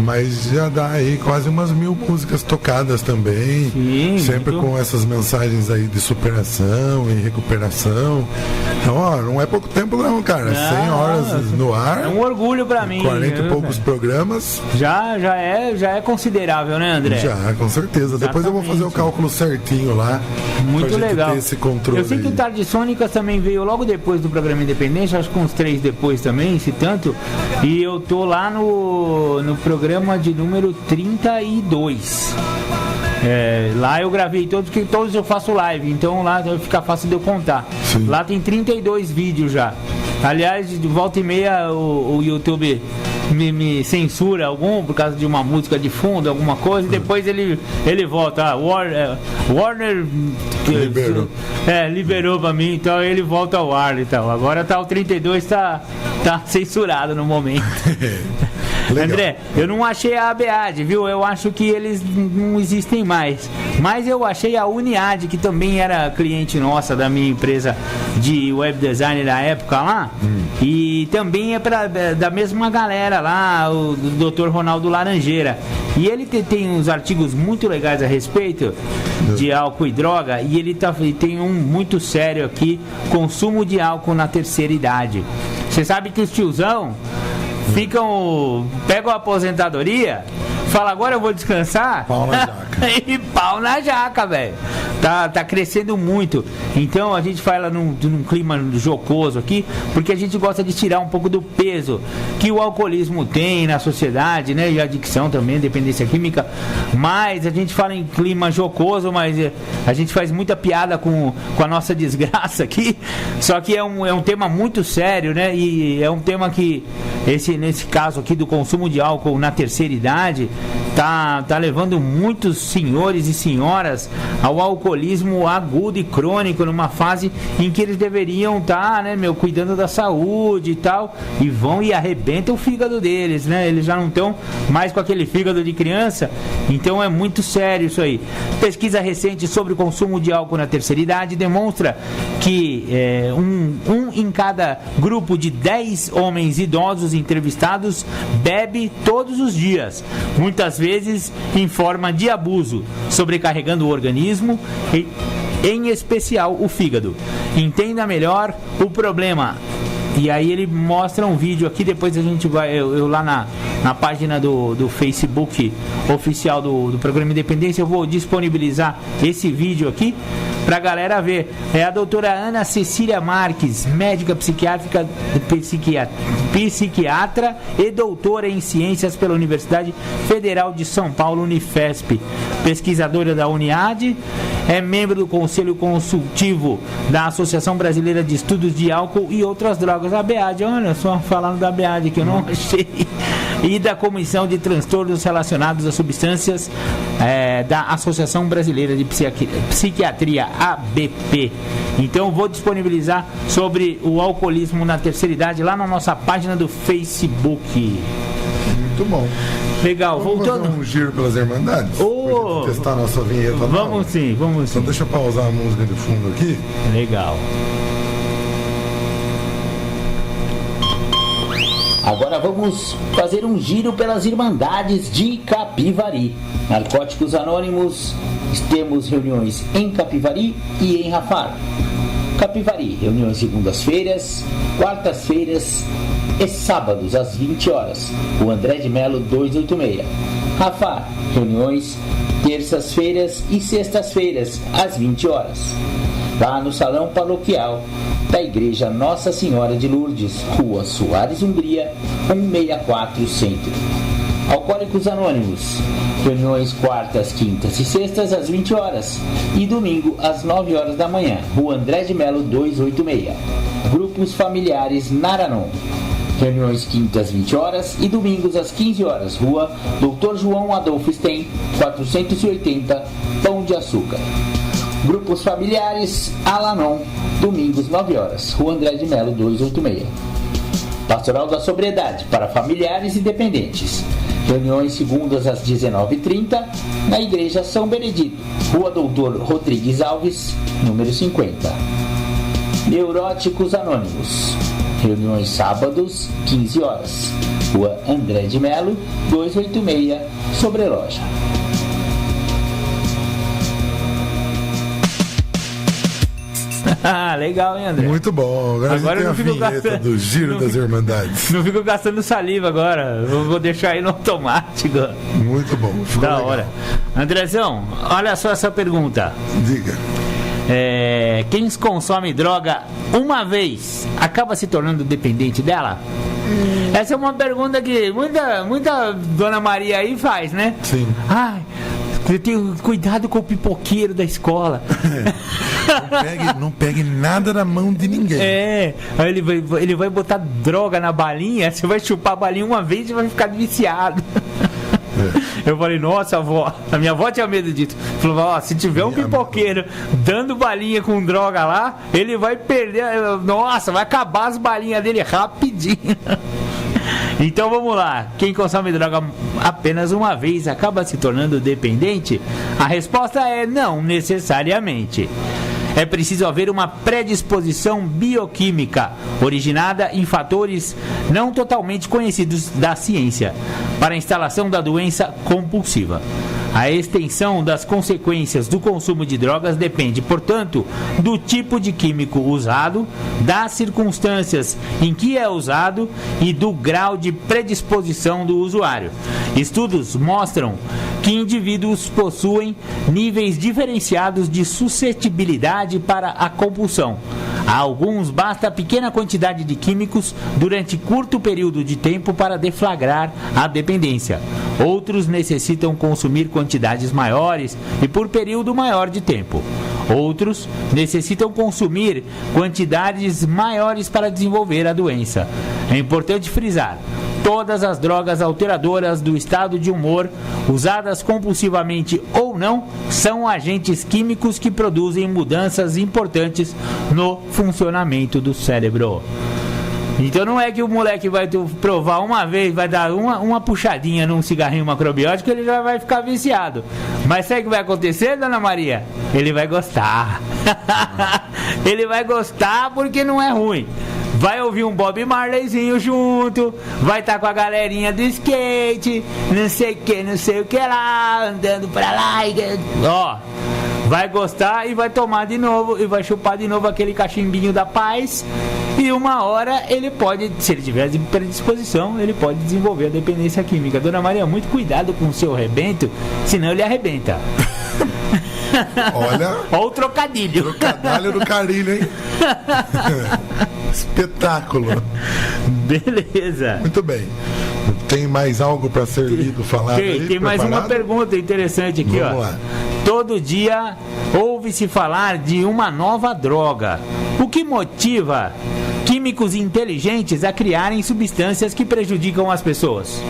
mas já dá aí quase umas 1000 músicas tocadas também. Sim, sempre com essas mensagens aí de superação e recuperação. Então, não é pouco tempo não, cara. 100 horas no ar. É um orgulho pra mim. 40 e poucos programas. Já é considerável, né, André? Já, com certeza. Exatamente. Depois eu vou fazer o cálculo certinho lá. Muito legal. Ter esse controle. Eu sei que o Tarde Sônicas também veio logo depois do programa Independente, acho que uns 3 depois também, se tanto. E eu tô lá no programa de número 32. Lá eu gravei todos, porque todos eu faço live, então lá fica fácil de eu contar. Sim. Lá tem 32 vídeos já. Aliás, de volta e meia o YouTube me censura algum por causa de uma música de fundo, alguma coisa, e depois ele volta. Warner liberou pra mim, então ele volta ao ar e tal. Agora tá o 32, tá censurado no momento. Legal. André, eu não achei a ABAD, viu? Eu acho que eles não existem mais. Mas eu achei a Uniad, que também era cliente nossa da minha empresa de web design da época lá. E também é da mesma galera lá, o Dr. Ronaldo Laranjeira. E ele tem uns artigos muito legais a respeito de álcool e droga. E ele tem um muito sério aqui: consumo de álcool na terceira idade. Você sabe que os tiozão pegam a aposentadoria, fala, agora eu vou descansar. Pau na jaca. E pau na jaca, velho. Tá crescendo muito. Então a gente fala num clima jocoso aqui, porque a gente gosta de tirar um pouco do peso que o alcoolismo tem na sociedade, né? E a adicção também, dependência química. Mas a gente fala em clima jocoso, mas a gente faz muita piada com a nossa desgraça aqui. Só que é um tema muito sério, né? E é um tema que, nesse caso aqui do consumo de álcool na terceira idade, tá levando muitos senhores e senhoras ao alcoolismo agudo e crônico, numa fase em que eles deveriam estar, né, cuidando da saúde e tal, e vão e arrebentam o fígado deles, né? Eles já não estão mais com aquele fígado de criança, então é muito sério isso aí. Pesquisa recente sobre o consumo de álcool na terceira idade demonstra que um em cada grupo de 10 homens idosos entrevistados bebe todos os dias, muitas vezes em forma de abuso, sobrecarregando o organismo, em especial o fígado. Entenda melhor o problema. E aí ele mostra um vídeo aqui, depois a gente vai, eu lá na página do Facebook oficial do Programa Independência, eu vou disponibilizar esse vídeo aqui pra galera ver. É a doutora Ana Cecília Marques, médica psiquiátrica, psiquiatra e doutora em ciências pela Universidade Federal de São Paulo, Unifesp, pesquisadora da Uniad, é membro do Conselho Consultivo da Associação Brasileira de Estudos de Álcool e Outras Drogas, a ABAD, olha só, falando da ABAD que eu não achei, e da Comissão de Transtornos Relacionados a Substâncias da Associação Brasileira de Psiquiatria, ABP. Então vou disponibilizar sobre o alcoolismo na terceira idade lá na nossa página do Facebook. Muito bom. Legal, vamos voltando. Fazer um giro pelas Irmandades? Oh, testar a nossa vinheta. Vamos sim, vamos sim. Então deixa eu pausar a música de fundo aqui. Legal. Agora vamos fazer um giro pelas Irmandades de Capivari. Narcóticos Anônimos, temos reuniões em Capivari e em Rafar. Capivari, reuniões segundas-feiras, quartas-feiras e sábados às 20 horas. O André de Melo 286. Rafar, reuniões terças-feiras e sextas-feiras às 20 horas. Lá no Salão Paroquial da Igreja Nossa Senhora de Lourdes, Rua Soares Hungria, 164 Centro. Alcoólicos Anônimos, reuniões quartas, quintas e sextas às 20 horas e domingo às 9 horas da manhã, Rua André de Melo 286. Grupos Familiares Naranon, reuniões quintas 20 horas e domingos às 15 horas, Rua Dr. João Adolfo Stein, 480, Pão de Açúcar. Grupos Familiares Alanon, domingos 9 horas, Rua André de Melo 286. Pastoral da Sobriedade para familiares e dependentes. Reuniões segundas às 19h30 na Igreja São Benedito, Rua Doutor Rodrigues Alves, número 50. Neuróticos Anônimos. Reuniões sábados, 15 horas. Rua André de Melo, 286, Sobreloja. Legal, hein, André? Muito bom. Agora a gente tem a vinheta do Giro das Irmandades. Não fico gastando saliva agora. Vou deixar aí no automático. Muito bom. Da hora. Andrezão, olha só essa pergunta. Diga. Quem consome droga uma vez acaba se tornando dependente dela? Essa é uma pergunta que muita Dona Maria aí faz, né? Sim. Ai, eu tenho cuidado com o pipoqueiro da escola. Não pegue nada na mão de ninguém. Aí ele vai botar droga na balinha, você vai chupar a balinha uma vez e vai ficar viciado. Eu falei, nossa, avó, a minha avó tinha medo disso. Falou, se tiver um pipoqueiro dando balinha com droga lá, ele vai perder, nossa, vai acabar as balinhas dele rapidinho. Então vamos lá. Quem consome droga apenas uma vez acaba se tornando dependente? A resposta é não necessariamente. É preciso haver uma predisposição bioquímica, originada em fatores não totalmente conhecidos da ciência, para a instalação da doença compulsiva. A extensão das consequências do consumo de drogas depende, portanto, do tipo de químico usado, das circunstâncias em que é usado e do grau de predisposição do usuário. Estudos mostram que indivíduos possuem níveis diferenciados de suscetibilidade para a compulsão. A alguns basta pequena quantidade de químicos durante curto período de tempo para deflagrar a dependência. Outros necessitam consumir quantidades maiores e por período maior de tempo. Outros necessitam consumir quantidades maiores para desenvolver a doença. É importante frisar: todas as drogas alteradoras do estado de humor, usadas compulsivamente ou não, são agentes químicos que produzem mudanças importantes no funcionamento do cérebro. Então não é que o moleque vai provar uma vez, vai dar uma puxadinha num cigarrinho macrobiótico, ele já vai ficar viciado. Mas sabe o que vai acontecer, dona Maria? Ele vai gostar. Ele vai gostar porque não é ruim. Vai ouvir um Bob Marleyzinho junto, vai estar com a galerinha do skate, não sei o que lá, andando pra lá, ó, vai gostar e vai tomar de novo, e vai chupar de novo aquele cachimbinho da paz, e uma hora ele pode, se ele tiver predisposição, ele pode desenvolver a dependência química. Dona Maria, muito cuidado com o seu rebento, senão ele arrebenta. Olha o trocadilho. Trocadilho do carilho, hein? Espetáculo. Beleza. Muito bem. Tem mais algo para ser lido, falado aí? Tem mais uma pergunta interessante aqui. Vamos ó. lá. Todo dia ouve-se falar de uma nova droga. O que motiva químicos inteligentes a criarem substâncias que prejudicam as pessoas?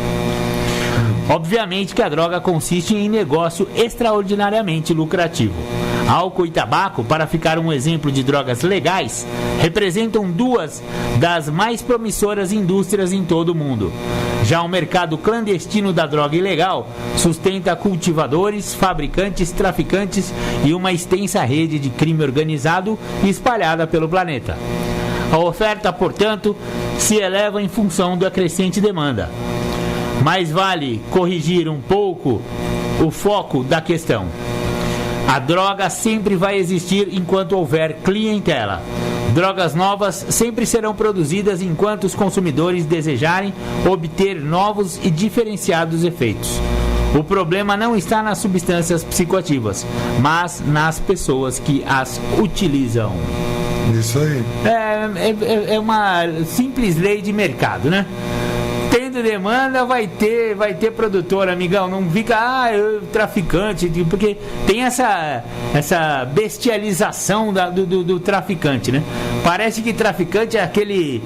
Obviamente que a droga consiste em negócio extraordinariamente lucrativo. Álcool e tabaco, para ficar um exemplo de drogas legais, representam duas das mais promissoras indústrias em todo o mundo. Já o mercado clandestino da droga ilegal sustenta cultivadores, fabricantes, traficantes e uma extensa rede de crime organizado espalhada pelo planeta. A oferta, portanto, se eleva em função da crescente demanda. Mais vale corrigir um pouco o foco da questão. A droga sempre vai existir enquanto houver clientela. Drogas novas sempre serão produzidas enquanto os consumidores desejarem obter novos e diferenciados efeitos. O problema não está nas substâncias psicoativas, mas nas pessoas que as utilizam. Isso aí. É uma simples lei de mercado, né? Tendo demanda, vai ter produtor, amigão. Não fica, traficante, porque tem essa bestialização do traficante, né? Parece que traficante é aquele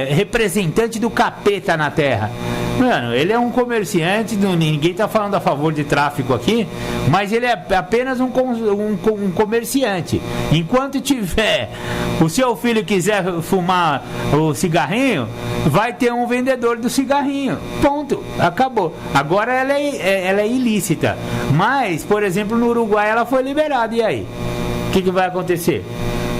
representante do capeta na terra. Mano, ele é um comerciante, ninguém tá falando a favor de tráfico aqui, mas ele é apenas um comerciante. Enquanto tiver o seu filho quiser fumar o cigarrinho, vai ter um vendedor do cigarrinho. Ponto. Acabou. Agora ela é ilícita. Mas, por exemplo, no Uruguai ela foi liberada. E aí? O que vai acontecer?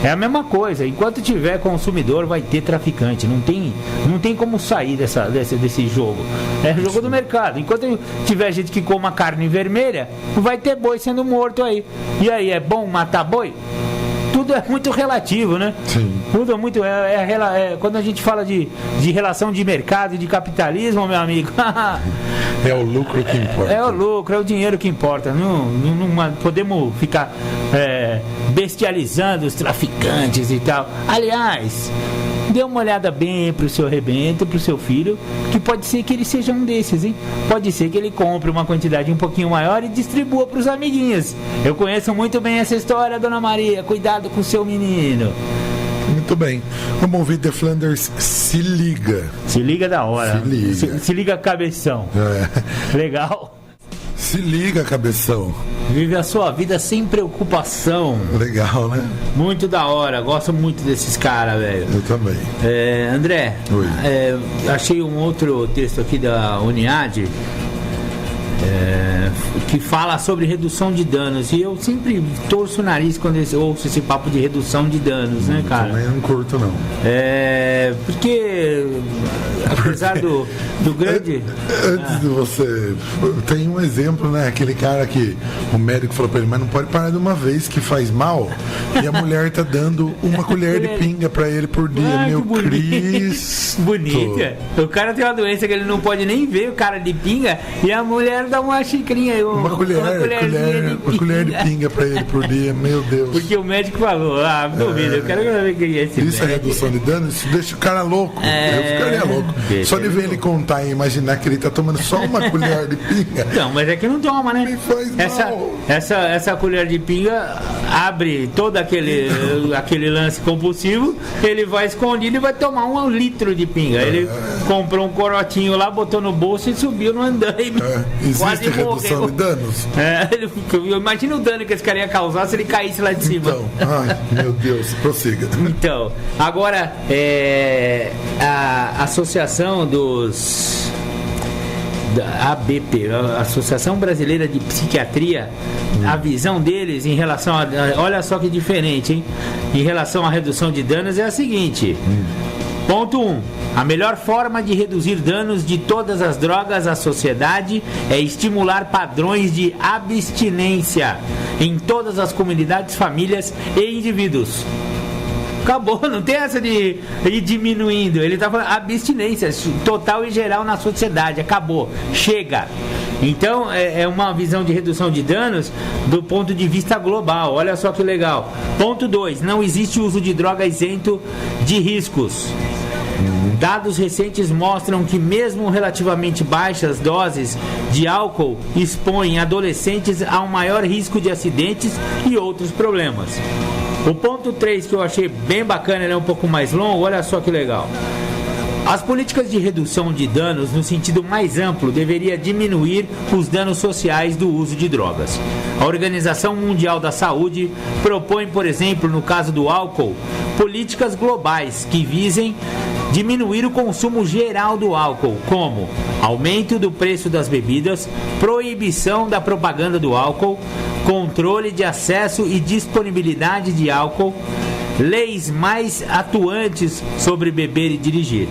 É a mesma coisa, enquanto tiver consumidor vai ter traficante, não tem como sair desse jogo. É o jogo do mercado. Enquanto tiver gente que coma carne vermelha, vai ter boi sendo morto aí. E aí, é bom matar boi? Tudo é muito relativo, né? Sim. Tudo é muito. Quando a gente fala de relação de mercado e de capitalismo, meu amigo. É o lucro que importa. É o lucro, é o dinheiro que importa. Não podemos ficar bestializando os traficantes e tal. Aliás, dê uma olhada bem pro seu rebento, pro seu filho, que pode ser que ele seja um desses, hein? Pode ser que ele compre uma quantidade um pouquinho maior e distribua pros amiguinhos. Eu conheço muito bem essa história, dona Maria. Cuidado com o seu menino. Muito bem. Vamos ouvir The Flanders, Se Liga. Se liga da hora. Se liga. Se liga cabeção. É. Legal. Se liga, cabeção. Vive a sua vida sem preocupação. Legal, né? Muito da hora, gosto muito desses caras, velho. Eu também. André, achei um outro texto aqui da Uniad que fala sobre redução de danos. E eu sempre torço o nariz quando eu ouço esse papo de redução de danos, né, cara? Também não curto, não. Porque apesar do grande... Antes de você... Tem um exemplo, né? Aquele cara que o médico falou pra ele, mas não pode parar de uma vez que faz mal. E a mulher tá dando uma colher de pinga pra ele por dia. Meu Cristo. Bonita. O cara tem uma doença que ele não pode nem ver o cara de pinga e a mulher dá uma xicrinha. Uma colher de pinga pra ele por dia. Meu Deus. Porque o médico falou, duvido, eu quero ver quem é esse Isso é redução de dano? Isso deixa o cara louco. Eu ficaria louco. Só de ver ele contar e imaginar que ele tá tomando só uma colher de pinga. Não, mas é que não toma, né? Me faz mal. Essa colher de pinga abre todo aquele lance compulsivo, ele vai escondido e vai tomar 1 litro de pinga. Ele comprou um corotinho lá, botou no bolso e subiu no andaime. Existe redução de danos? Imagina o dano que esse cara ia causar se ele caísse lá de cima. Então, ai, meu Deus, prossiga. Então, agora a Associação da ABP, a Associação Brasileira de Psiquiatria, a visão deles em relação a... Olha só que diferente, hein? Em relação à redução de danos é a seguinte... Ponto 1. A melhor forma de reduzir danos de todas as drogas à sociedade é estimular padrões de abstinência em todas as comunidades, famílias e indivíduos. Acabou, não tem essa de ir diminuindo. Ele está falando abstinência total e geral na sociedade. Acabou, chega. Então é uma visão de redução de danos do ponto de vista global. Olha só que legal. Ponto 2. Não existe uso de droga isento de riscos. Dados recentes mostram que mesmo relativamente baixas doses de álcool expõem adolescentes a um maior risco de acidentes e outros problemas. O ponto 3 que eu achei bem bacana, ele é um pouco mais longo, olha só que legal. As políticas de redução de danos, no sentido mais amplo, deveria diminuir os danos sociais do uso de drogas. A Organização Mundial da Saúde propõe, por exemplo, no caso do álcool, políticas globais que visem diminuir o consumo geral do álcool, como aumento do preço das bebidas, proibição da propaganda do álcool, controle de acesso e disponibilidade de álcool, leis mais atuantes sobre beber e dirigir.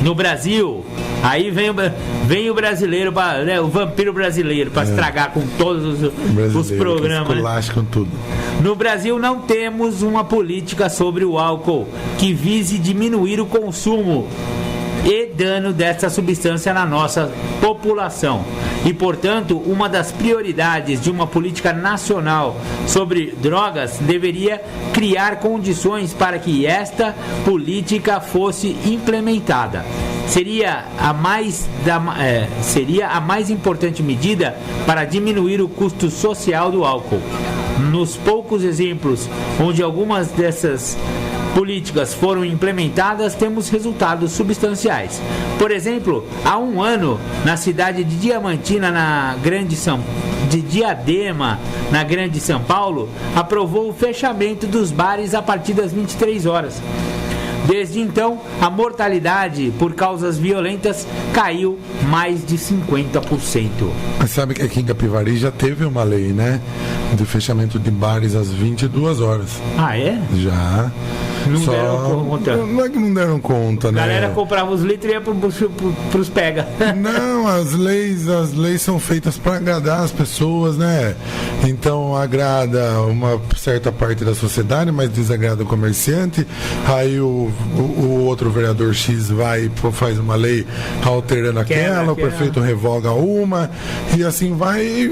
No Brasil, aí vem o brasileiro, o vampiro brasileiro, para estragar com todos os programas. Com tudo. No Brasil não temos uma política sobre o álcool que vise diminuir o consumo e dano dessa substância na nossa população. E, portanto, uma das prioridades de uma política nacional sobre drogas deveria criar condições para que esta política fosse implementada. Seria a mais importante medida para diminuir o custo social do álcool. Nos poucos exemplos onde algumas dessas políticas foram implementadas, temos resultados substanciais. Por exemplo, há um ano, na cidade de Diamantina, de Diadema, na Grande São Paulo, aprovou o fechamento dos bares a partir das 23 horas. Desde então, a mortalidade por causas violentas caiu mais de 50%. Mas sabe que aqui em Capivari já teve uma lei, né? De fechamento de bares às 22 horas. Ah, é? Já. Não deram conta. Não é que não deram conta, né? A galera comprava os litros e ia pros pega. Não, as leis são feitas para agradar as pessoas, né? Então agrada uma certa parte da sociedade, mas desagrada o comerciante. Aí o outro vereador X vai e faz uma lei alterando aquela, o prefeito revoga uma, e assim vai.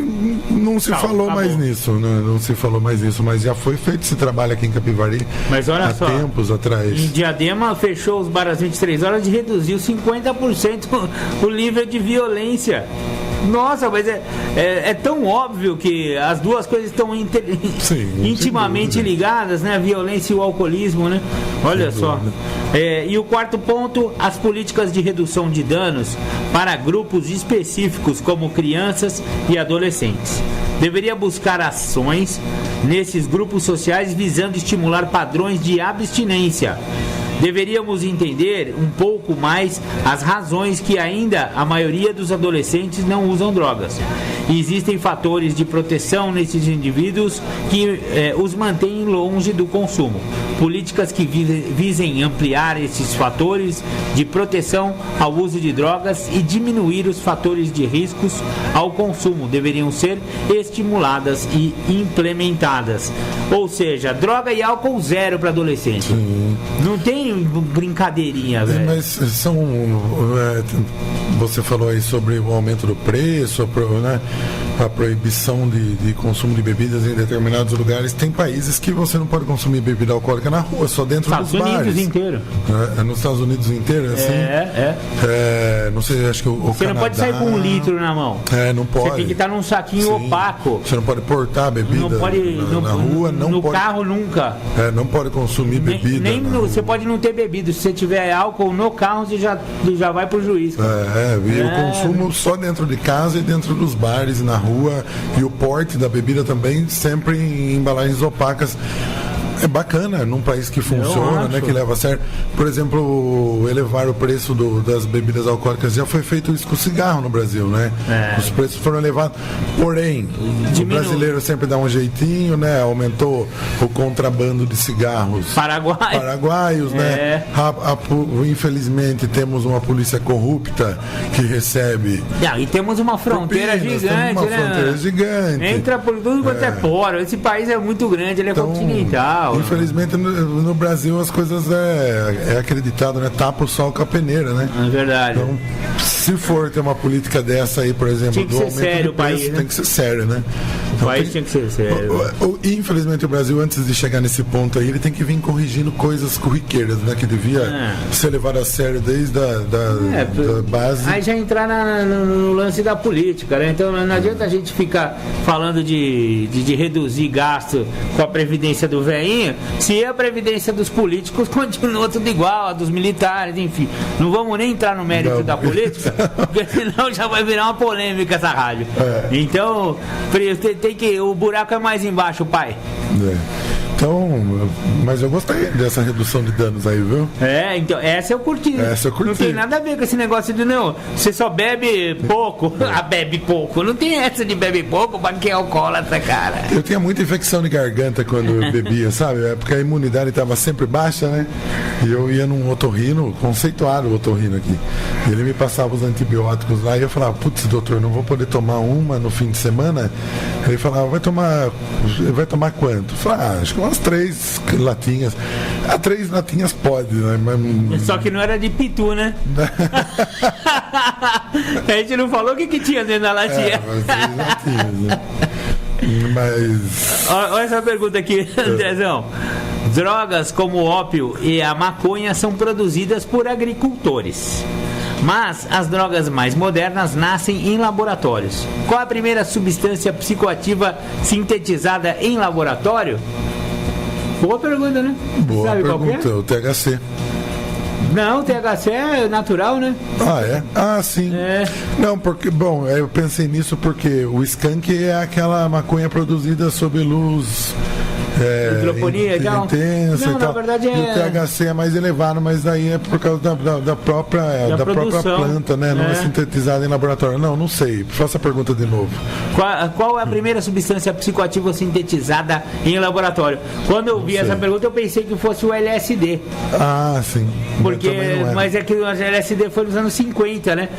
Não se falou mais nisso, né? Não se falou mais nisso, mas já foi feito esse trabalho aqui em Capivari. Mas olha só, tempos atrás. Em Diadema fechou os bares às 23 horas e reduziu 50% o nível de violência. Nossa, mas é tão óbvio que as duas coisas estão intimamente ligadas, né? A violência e o alcoolismo, né? Olha só. E o quarto ponto, as políticas de redução de danos para grupos específicos como crianças e adolescentes. Deveria buscar ações nesses grupos sociais visando estimular padrões de abstinência. Deveríamos entender um pouco mais as razões que ainda a maioria dos adolescentes não usam drogas. E existem fatores de proteção nesses indivíduos que os mantêm longe do consumo. Políticas que visem ampliar esses fatores de proteção ao uso de drogas e diminuir os fatores de riscos ao consumo deveriam ser estimuladas e implementadas. Ou seja, droga e álcool zero para adolescente. Não tem brincadeirinha, velho. Mas são... você falou aí sobre o aumento do preço, né? A proibição de consumo de bebidas em determinados lugares. Tem países que você não pode consumir bebida alcoólica na rua, só dentro dos bares. Estados Unidos inteiro. Nos Estados Unidos inteiro, assim? Não sei, acho que o Você Canadá... não pode sair com 1 litro na mão. Não pode. Você tem que estar num saquinho opaco. Você não pode portar bebida na rua. No carro nunca. Não pode consumir bebida. Você pode não ter bebido. Se você tiver álcool no carro, você já vai pro juiz. E o consumo só dentro de casa e dentro dos bares e na rua. E o porte da bebida também sempre em embalagens opacas. É bacana num país que funciona, né, que leva a sério. Por exemplo, elevar o preço das bebidas alcoólicas. Já foi feito isso com o cigarro no Brasil, né? Os preços foram elevados. Porém, o brasileiro sempre dá um jeitinho, né? Aumentou o contrabando de cigarros paraguaios, né? Infelizmente temos uma polícia corrupta que recebe. E temos uma fronteira gigante, Entra por tudo quanto é poro. Esse país é muito grande, ele é continental. Infelizmente no Brasil as coisas é acreditado, né? Tapa o sol com a peneira, né? É verdade. Então, se for ter uma política dessa aí, por exemplo, do aumento do preço, tem que ser sério, né? O país tinha que ser sério. Infelizmente o Brasil, antes de chegar nesse ponto aí, ele tem que vir corrigindo coisas corriqueiras, né? Que devia ser levado a sério desde da base. Aí já entrar no lance da política, né? Então não adianta a gente ficar falando de reduzir gasto com a previdência do velhinho, se a previdência dos políticos continua tudo igual, a dos militares, enfim. Não vamos nem entrar no mérito da política, porque senão já vai virar uma polêmica essa rádio. Então, o buraco é mais embaixo, pai. Então, mas eu gostei dessa redução de danos aí, viu? Então, essa eu curti. Não tem nada a ver com esse negócio de você só bebe pouco. Bebe pouco. Não tem essa de bebe pouco pra quem é alcoólatra, cara. Eu tinha muita infecção de garganta quando eu bebia, sabe? Porque a imunidade estava sempre baixa, né? E eu ia num otorrino, conceituado otorrino aqui. E ele me passava os antibióticos lá e eu falava, putz, doutor, não vou poder tomar uma no fim de semana? Ele falava, vai tomar quanto? Eu falava, acho que umas 3 latinhas. 3 latinhas pode, né? Mas... Só que não era de pitu, né? A gente não falou o que tinha dentro da latinha. Mas 3 latinhas, né? Mas... Olha essa pergunta aqui, Andrezão. Drogas como o ópio e a maconha são produzidas por agricultores. Mas as drogas mais modernas nascem em laboratórios. Qual a primeira substância psicoativa sintetizada em laboratório? Boa pergunta, né? Boa pergunta, o THC. Não, o THC é natural, né? Sim. Não, porque, bom, eu pensei nisso porque o skunk é aquela maconha produzida sob luz hidroponia e tal. Intensa e tal. Na verdade e o THC é mais elevado, mas daí é por causa da própria planta, né? Não é sintetizada em laboratório. Não sei. Faça a pergunta de novo. Qual é a primeira substância psicoativa sintetizada em laboratório? Quando eu vi essa pergunta, eu pensei que fosse o LSD. Sim. Mas é que o LSD foi nos anos 50, né?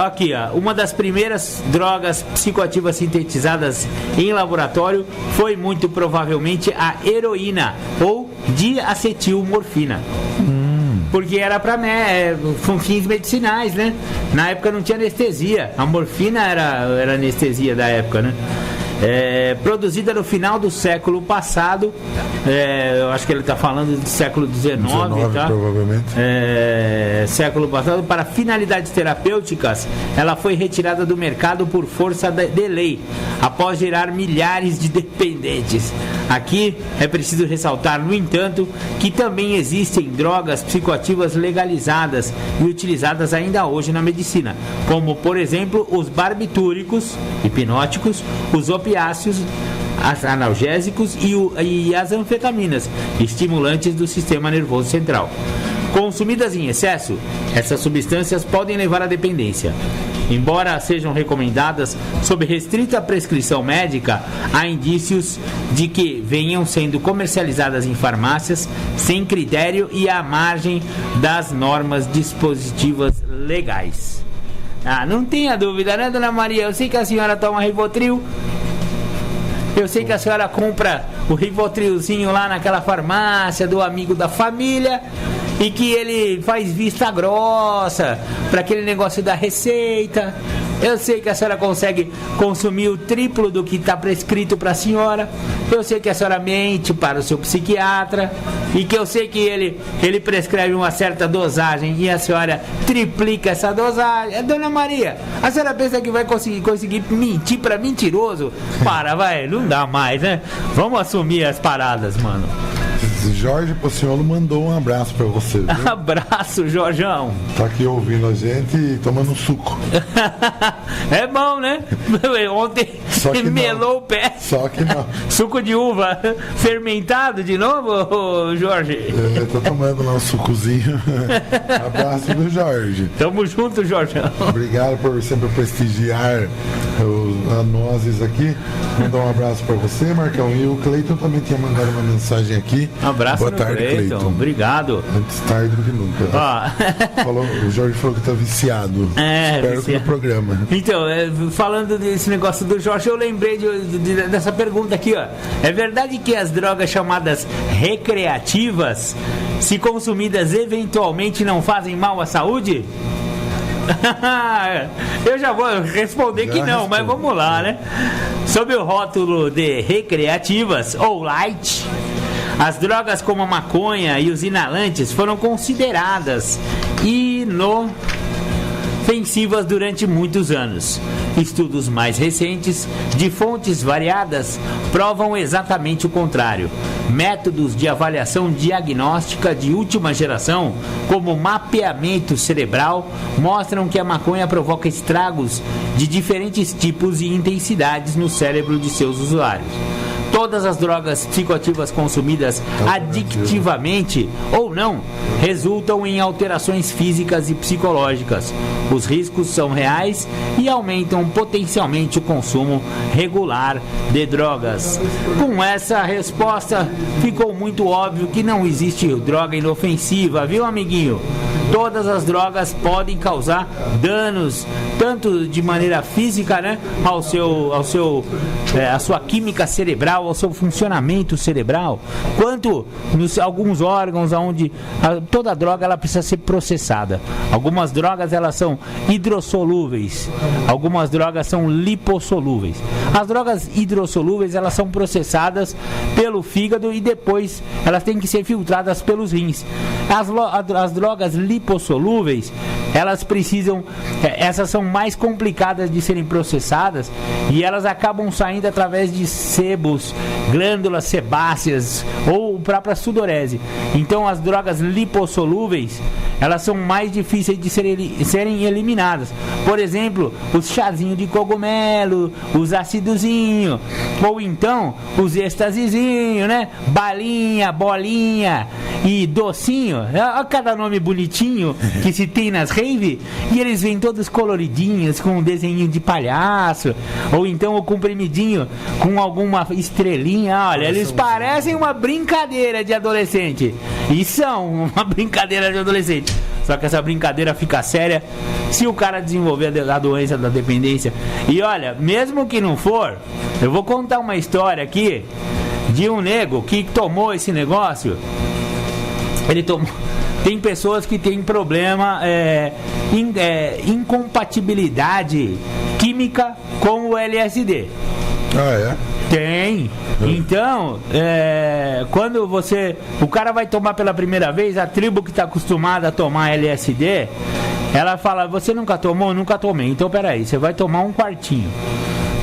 Aqui, uma das primeiras drogas psicoativas sintetizadas em laboratório foi muito provavelmente a heroína ou diacetilmorfina. Porque era para fins medicinais, né? Na época não tinha anestesia. A morfina era anestesia da época, né? produzida no final do século passado, eu acho que ele está falando do século XIX, tá? Provavelmente. Século passado, para finalidades terapêuticas, ela foi retirada do mercado por força de lei, após gerar milhares de dependentes. Aqui é preciso ressaltar, no entanto, que também existem drogas psicoativas legalizadas e utilizadas ainda hoje na medicina, como, por exemplo, os barbitúricos, hipnóticos, os opiáceos, as analgésicos e as anfetaminas, estimulantes do sistema nervoso central. Consumidas em excesso, essas substâncias podem levar à dependência. Embora sejam recomendadas sob restrita prescrição médica, há indícios de que venham sendo comercializadas em farmácias sem critério e à margem das normas dispositivas legais. Não tenha dúvida, né, dona Maria? Eu sei que a senhora toma Rivotril. Eu sei que a senhora compra o Rivotrilzinho lá naquela farmácia do amigo da família e que ele faz vista grossa para aquele negócio da receita. Eu sei que a senhora consegue consumir o triplo do que está prescrito para a senhora. Eu sei que a senhora mente para o seu psiquiatra e que eu sei que ele prescreve uma certa dosagem e a senhora triplica essa dosagem. Dona Maria, a senhora pensa que vai conseguir mentir para mentiroso? Vai, não dá mais, né? Vamos assumir as paradas, mano. Jorge Pociolo mandou um abraço pra você, viu? Abraço, Jorjão. Tá aqui ouvindo a gente e tomando suco. É bom, né? Ontem melou o pé. Só que não. Suco de uva fermentado de novo, Jorge? Eu tô tomando lá um sucozinho. Abraço do Jorge. Tamo junto, Jorjão. Obrigado por sempre prestigiar a Nozes aqui. Mandar um abraço pra você, Marcão. E o Cleiton também tinha mandado uma mensagem aqui. Um abraço. Boa tarde, Cleiton. Obrigado. Antes tarde do que nunca. O Jorge falou que tá viciado. Espero que no programa. Então, falando desse negócio do Jorge, eu lembrei dessa pergunta aqui, ó. É verdade que as drogas chamadas recreativas, se consumidas eventualmente, não fazem mal à saúde? Eu já vou responder que não, mas vamos lá, né? Sob o rótulo de recreativas ou light, as drogas como a maconha e os inalantes foram consideradas inofensivas durante muitos anos. Estudos mais recentes, de fontes variadas, provam exatamente o contrário. Métodos de avaliação diagnóstica de última geração, como mapeamento cerebral, mostram que a maconha provoca estragos de diferentes tipos e intensidades no cérebro de seus usuários. Todas as drogas psicoativas consumidas adictivamente ou não resultam em alterações físicas e psicológicas. Os riscos são reais e aumentam potencialmente o consumo regular de drogas. Com essa resposta, ficou muito óbvio que não existe droga inofensiva, viu, amiguinho? Todas as drogas podem causar danos, tanto de maneira física, né, à sua química cerebral, ao seu funcionamento cerebral, quanto nos alguns órgãos onde toda droga ela precisa ser processada. Algumas drogas elas são hidrossolúveis, algumas drogas são lipossolúveis. As drogas hidrossolúveis elas são processadas pelo fígado e depois elas têm que ser filtradas pelos rins. As drogas lipossolúveis, elas precisam, essas são mais complicadas de serem processadas e elas acabam saindo através de sebos, glândulas sebáceas ou própria sudorese. Então as drogas lipossolúveis, elas são mais difíceis de serem eliminadas. Por exemplo, os chazinhos de cogumelo, os ácidozinhos, ou então os êxtasizinhos, né? Balinha, bolinha e docinho. Olha cada nome bonitinho que se tem nas rave, e eles vêm todos coloridinhos com um desenho de palhaço, ou então o comprimidinho com alguma estrelinha. Olha, eles parecem uma brincadeira de adolescente, e são uma brincadeira de adolescente. Só que essa brincadeira fica séria se o cara desenvolver a doença da dependência. E olha, mesmo que não for, eu vou contar uma história aqui de um nego que tomou esse negócio. Ele tomou. Tem pessoas que têm problema, incompatibilidade química com o LSD. Ah, é? Tem. Então, quando o cara vai tomar pela primeira vez, a tribo que está acostumada a tomar LSD, ela fala, você nunca tomou? Nunca tomei. Então, peraí, você vai tomar um quartinho.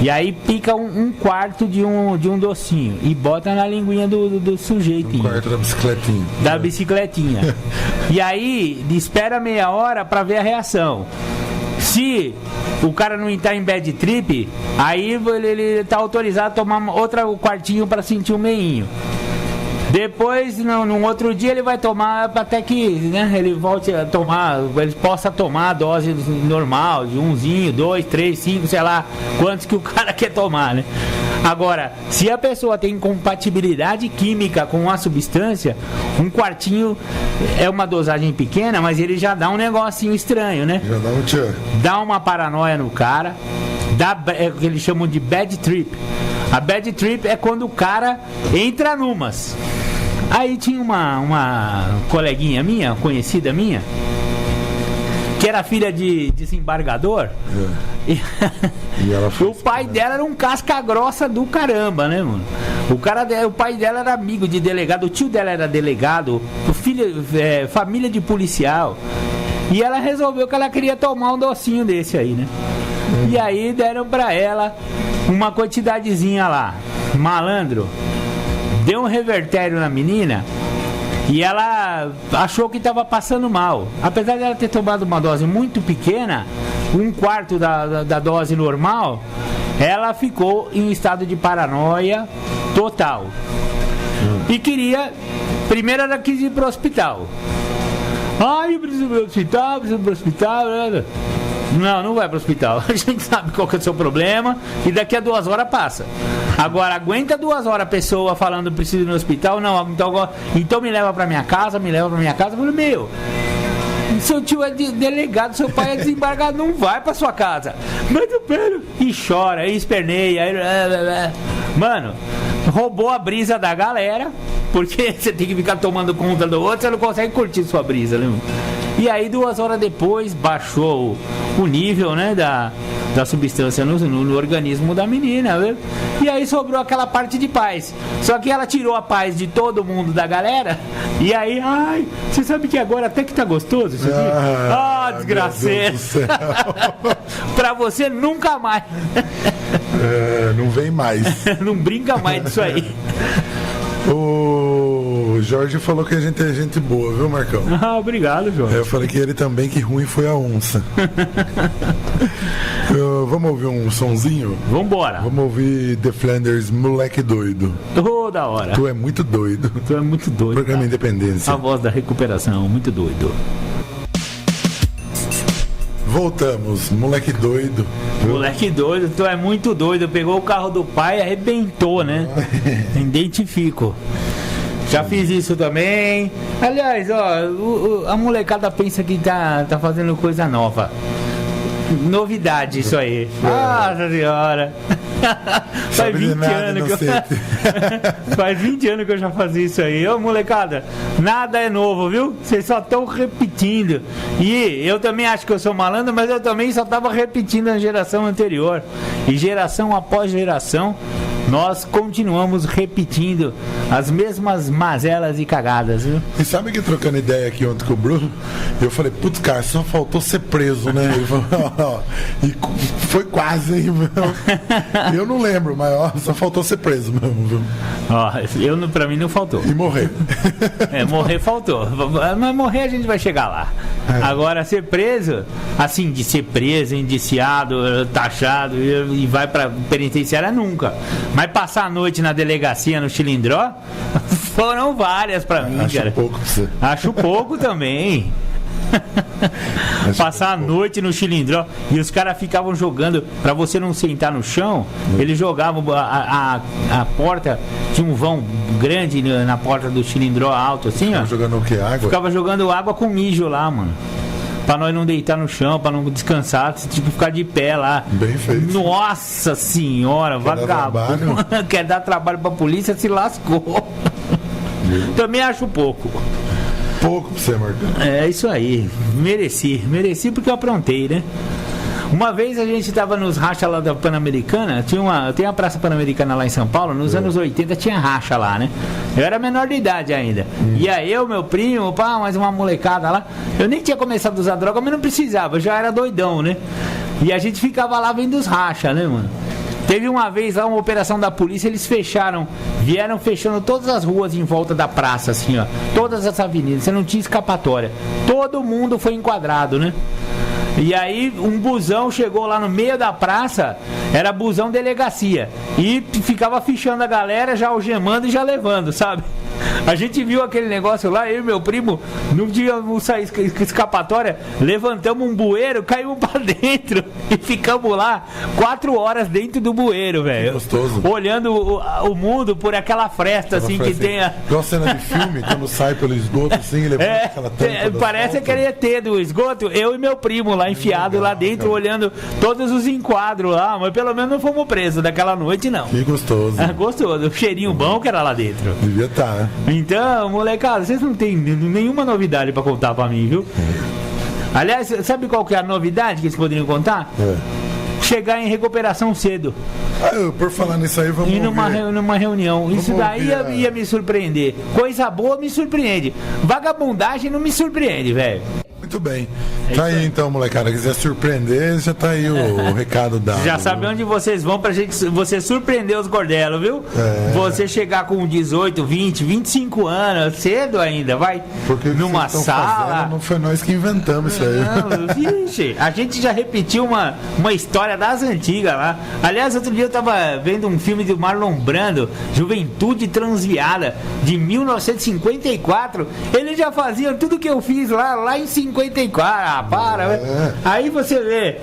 E aí pica um quarto de um docinho e bota na linguinha do sujeitinho. Um quarto da bicicletinha. Da bicicletinha. E aí, espera meia hora pra ver a reação. Se o cara não entrar em bad trip, aí ele tá autorizado a tomar outro quartinho pra sentir um meinho. Depois, num outro dia, ele vai tomar até que, né, ele volte a tomar, ele possa tomar a dose normal, de 1, 2, 3, 5, sei lá, quantos que o cara quer tomar, né? Agora, se a pessoa tem incompatibilidade química com a substância, um quartinho é uma dosagem pequena, mas ele já dá um negocinho estranho, né? Já dá um tchan. Dá uma paranoia no cara, é o que eles chamam de bad trip. A bad trip é quando o cara entra numas. Aí tinha uma coleguinha minha, conhecida minha, que era filha de desembargador. E o pai dela era um casca grossa do caramba, né, mano? O pai dela era amigo de delegado, o tio dela era delegado, família de policial. E ela resolveu que ela queria tomar um docinho desse aí, né? E aí deram pra ela uma quantidadezinha lá. Malandro, deu um revertério na menina e ela achou que estava passando mal. Apesar de ela ter tomado uma dose muito pequena, 1/4 da dose normal, ela ficou em um estado de paranoia total. E primeiro ela quis ir pro hospital. Ai, eu preciso ir pro hospital. Não vai pro hospital. A gente sabe qual que é o seu problema e daqui a 2 horas passa. Agora, aguenta 2 horas a pessoa falando preciso ir no hospital. Não, então me leva pra minha casa. Eu falei, meu, seu tio é delegado, seu pai é desembargado, não vai pra sua casa. Mas eu pego. E chora, e esperneia. Mano, roubou a brisa da galera, porque você tem que ficar tomando conta do outro, você não consegue curtir sua brisa, né? E aí 2 horas depois baixou o nível, né, da substância no organismo da menina, viu? E aí sobrou aquela parte de paz. Só que ela tirou a paz de todo mundo da galera. E aí, ai, você sabe que agora até que tá gostoso isso aqui? Desgraceiro. Pra você nunca mais. Não vem mais. Não brinca mais disso aí. O Jorge falou que a gente é gente boa, viu, Marcão? Obrigado, Jorge. Eu falei que ele também, que ruim foi a onça. Vamos ouvir um sonzinho? Vambora. Vamos ouvir The Flanders, Moleque Doido. Da hora. Tu é muito doido. Tu é muito doido. Programa cara. Independência. A voz da recuperação, muito doido. Voltamos, moleque doido. Moleque doido, tu é muito doido. Pegou o carro do pai e arrebentou, né? Identifico. Já fiz isso também. Aliás, ó, a molecada pensa que tá fazendo coisa nova. Novidade isso aí. Nossa senhora. Faz 20 anos que Faz 20 anos que eu já fazia isso aí. Ô molecada, nada é novo, viu? Vocês só estão repetindo. E eu também acho que eu sou malandro, mas eu também só estava repetindo a geração anterior. E geração após geração, nós continuamos repetindo as mesmas mazelas e cagadas, viu? E sabe que trocando ideia aqui ontem com o Bruno, eu falei, putz, cara, só faltou ser preso, né? Ele falou, e foi quase, hein, meu? Eu não lembro, mas só faltou ser preso mesmo, viu? Pra mim não faltou. E morrer. Morrer faltou. Mas morrer a gente vai chegar lá. Agora, ser preso, assim, de ser preso, indiciado, taxado e vai pra penitenciária, nunca. Mas passar a noite na delegacia no Chilindró foram várias pra mim, cara. Acho pouco pra você. Acho pouco também. Passar a noite no Chilindró e os caras ficavam jogando, pra você não sentar no chão, eles jogavam a porta, tinha um vão grande na porta do Chilindró alto assim, ó. Jogando o que? Água? Ficava jogando água com mijo lá, mano. Pra nós não deitar no chão, pra não descansar, você tinha que ficar de pé lá. Bem feito. Nossa senhora, vagabundo. Quer dar trabalho pra polícia, se lascou. Também acho pouco. Pouco pra você, Marcão. É isso aí. Mereci porque eu aprontei, né? Uma vez a gente estava nos racha lá da Pan-Americana, tem a Praça Pan-Americana lá em São Paulo, nos anos 80 tinha racha lá, né? Eu era menor de idade ainda. E aí eu, meu primo, mais uma molecada lá, eu nem tinha começado a usar droga, mas não precisava, eu já era doidão, né? E a gente ficava lá vendo os racha, né, mano? Teve uma vez lá uma operação da polícia, eles vieram fechando todas as ruas em volta da praça, assim, ó. Todas as avenidas, você não tinha escapatória. Todo mundo foi enquadrado, né? E aí um busão chegou lá no meio da praça, era busão delegacia. E ficava fichando a galera, já algemando e já levando, sabe? A gente viu aquele negócio lá, eu e meu primo, não tínhamos sair escapatória, levantamos um bueiro, caímos pra dentro e ficamos lá 4 horas dentro do bueiro, velho. Gostoso. Olhando o mundo por aquela fresta, assim, que tem a... Igual cena de filme, quando sai pelo esgoto, assim, levanta aquela tampa. Parece aquele ET do esgoto, eu e meu primo lá enfiado lá dentro, olhando todos os enquadros lá, mas pelo menos não fomos presos daquela noite, não. Que gostoso. Gostoso, o cheirinho bom que era lá dentro. Devia estar, né? Então, molecada, vocês não tem nenhuma novidade pra contar pra mim, viu? Aliás, sabe qual que é a novidade que eles poderiam contar? Chegar em recuperação cedo. Por falar nisso aí, vamos ir numa reunião. Isso daí ia me surpreender. Coisa boa me surpreende. Vagabundagem não me surpreende, velho. Muito bem. Tá aí então, molecada. Quiser surpreender, já tá aí o recado dado. Já sabe onde vocês vão você surpreender os gordelos, viu? Você chegar com 18, 20, 25 anos, cedo ainda, vai porque numa sala. Fazendo, não foi nós que inventamos isso aí. Não, vixe, a gente já repetiu uma história das antigas lá. Aliás, outro dia eu tava vendo um filme do Marlon Brando, Juventude Transviada, de 1954. Eles já faziam tudo que eu fiz lá em 54. Aí você vê,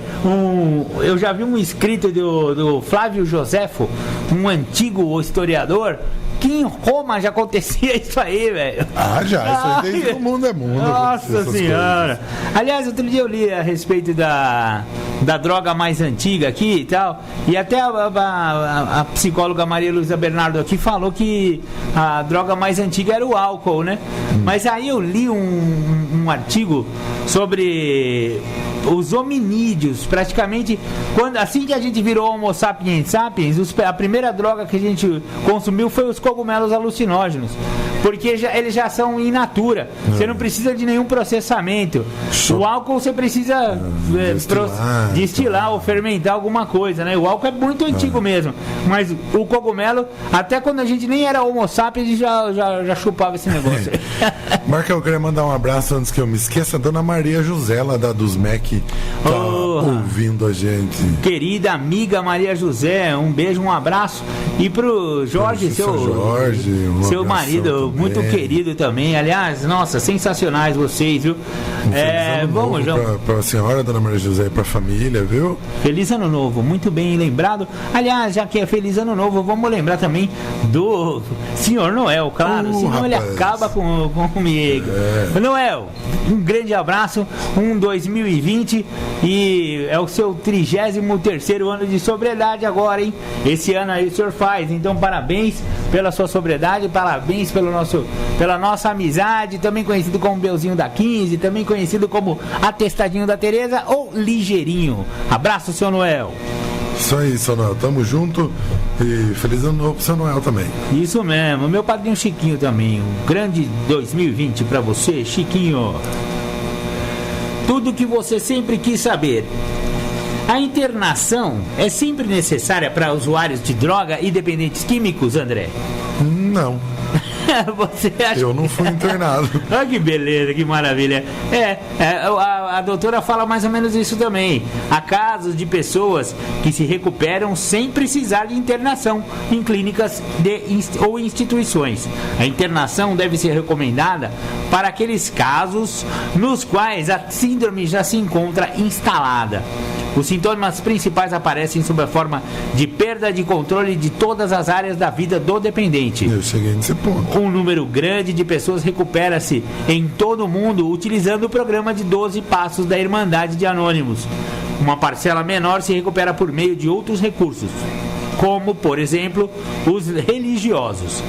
eu já vi um escrito do Flávio Joséfo, um antigo historiador, que em Roma já acontecia isso aí, velho. Já, isso aí desde o mundo é mundo. Nossa senhora. Coisas. Aliás, outro dia eu li a respeito da droga mais antiga aqui e tal, e até a psicóloga Maria Luísa Bernardo aqui falou que a droga mais antiga era o álcool, né? Mas aí eu li um artigo sobre os hominídeos, praticamente, assim que a gente virou Homo sapiens sapiens, a primeira droga que a gente consumiu foi os cogumelos alucinógenos, porque eles já são in natura, você não precisa de nenhum processamento. O álcool você precisa destilar ou fermentar alguma coisa, né? O álcool é muito antigo mesmo, mas o cogumelo, até quando a gente nem era Homo sapiens, já chupava esse negócio. Marca, eu queria mandar um abraço antes que eu me esqueça, a dona Maria José, lá da Dusmec, tá ouvindo a gente. Querida amiga Maria José, um beijo, um abraço. E pro Jorge, seu marido, também. Muito querido também. Aliás, nossa, sensacionais vocês, viu? Vamos já pra senhora, dona Maria José, e pra família, viu? Feliz Ano Novo, muito bem lembrado. Aliás, já que é Feliz Ano Novo, vamos lembrar também do Senhor Noel, claro, senão rapaz. Ele acaba comigo. Noel, um grande abraço, 2020, e é o seu 33º ano de sobriedade agora, hein? Esse ano aí o senhor faz, então parabéns pela sua sobriedade, parabéns pela nossa amizade, também conhecido como Belzinho da 15, também conhecido como Atestadinho da Tereza ou Ligeirinho. Abraço, seu Noel. Isso aí, seu Noel, tamo junto e feliz ano novo pro seu Noel também. Isso mesmo, meu padrinho Chiquinho também, um grande 2020 pra você, Chiquinho. Tudo que você sempre quis saber. A internação é sempre necessária para usuários de droga e dependentes químicos, André? Não. Você acha... Eu não fui internado. Olha que beleza, que maravilha. A doutora fala mais ou menos isso também. Há casos de pessoas que se recuperam sem precisar de internação em clínicas ou instituições. A internação deve ser recomendada para aqueles casos nos quais a síndrome já se encontra instalada. Os sintomas principais aparecem sob a forma de perda de controle de todas as áreas da vida do dependente. Eu cheguei nesse ponto. Um número grande de pessoas recupera-se em todo o mundo utilizando o programa de 12 Passos da Irmandade de Anônimos. Uma parcela menor se recupera por meio de outros recursos, como, por exemplo, os religiosos.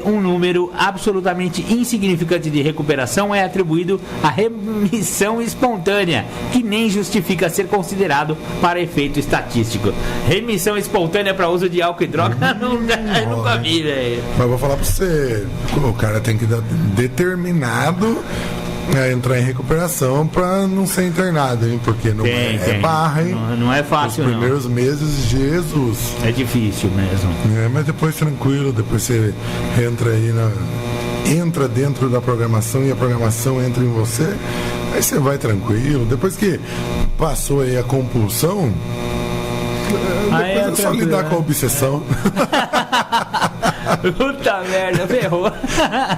um número absolutamente insignificante de recuperação é atribuído à remissão espontânea, que nem justifica ser considerado para efeito estatístico. Remissão espontânea para uso de álcool e droga, eu nunca vi, velho. Mas vou falar pra você, o cara tem que estar determinado a entrar em recuperação pra não ser internado, hein? Porque não é barra, hein? Não é fácil, Os primeiros meses, Jesus. É difícil mesmo. Mas depois tranquilo, depois você entra aí entra dentro da programação e a programação entra em você, aí você vai tranquilo. Depois que passou aí a compulsão, depois é só lidar com a obsessão. Puta merda, ferrou.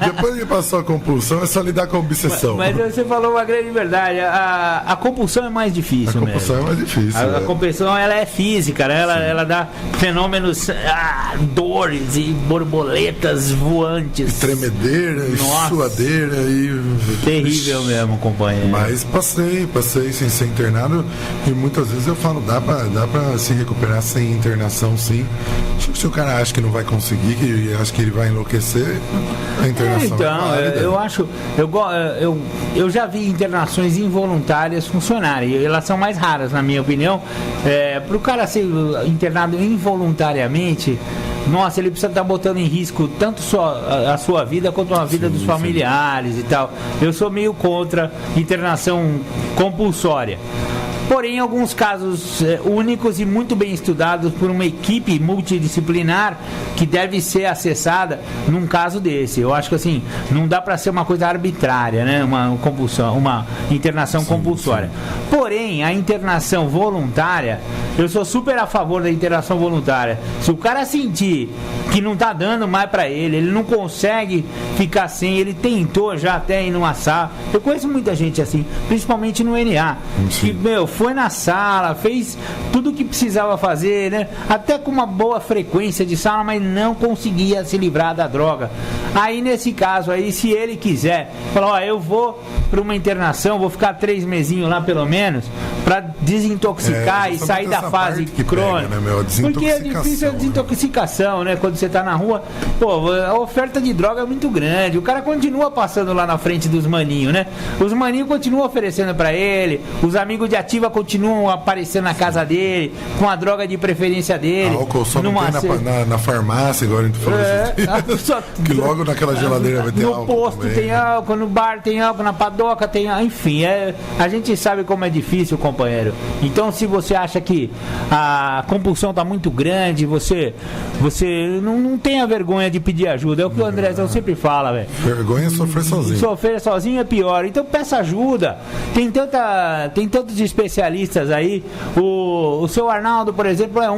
Depois que passou a compulsão, é só lidar com a obsessão. Mas você falou uma grande verdade. A compulsão é mais difícil. A compulsão mesmo. É mais difícil. A compulsão, ela é física, né? Ela dá fenômenos, dores e borboletas voantes. E tremedeira, e suadeira e... Terrível mesmo, companheiro. Mas passei sem ser internado, e muitas vezes eu falo, dá pra se recuperar sem internação, sim. Se o cara acha que não vai conseguir, que acha que ele vai enlouquecer, a internação eu acho, eu já vi internações involuntárias funcionarem, e elas são mais raras, na minha opinião. Para o cara ser internado involuntariamente, nossa, ele precisa estar botando em risco tanto a sua vida quanto a vida dos familiares e tal. Eu sou meio contra internação compulsória. Porém, em alguns casos únicos e muito bem estudados por uma equipe multidisciplinar que deve ser acessada num caso desse. Eu acho que assim, não dá para ser uma coisa arbitrária, né? Uma compulsão, uma internação compulsória. Porém, a internação voluntária, eu sou super a favor da internação voluntária. Se o cara sentir que não tá dando mais para ele não consegue ficar sem, ele tentou já até ir numa sala. Eu conheço muita gente assim, principalmente no NA, que, foi na sala, fez tudo o que precisava fazer, né? Até com uma boa frequência de sala, mas não conseguia se livrar da droga. Aí nesse caso aí, se ele quiser falar, eu vou para uma internação, vou ficar 3 mesinhos lá pelo menos, para desintoxicar e sair da fase crônica, né, meu? Porque é difícil a desintoxicação, né? Quando você tá na rua, a oferta de droga é muito grande, o cara continua passando lá na frente dos maninhos, né? Os maninhos continuam oferecendo para ele, os amigos de ativa continuam aparecendo na casa dele, com a droga de preferência dele. Álcool só não tem na farmácia, agora a gente falou que logo naquela geladeira vai ter álcool. No posto também, tem álcool, no bar tem álcool, na padoca tem álcool, enfim, a gente sabe como é difícil, companheiro. Então, se você acha que a compulsão está muito grande, você não tenha vergonha de pedir ajuda. É o que o Andrezão sempre fala, velho. Vergonha é sofrer sozinho. Sofrer sozinho é pior. Então peça ajuda. Tem tantos especialistas aí. O seu Arnaldo, por exemplo, é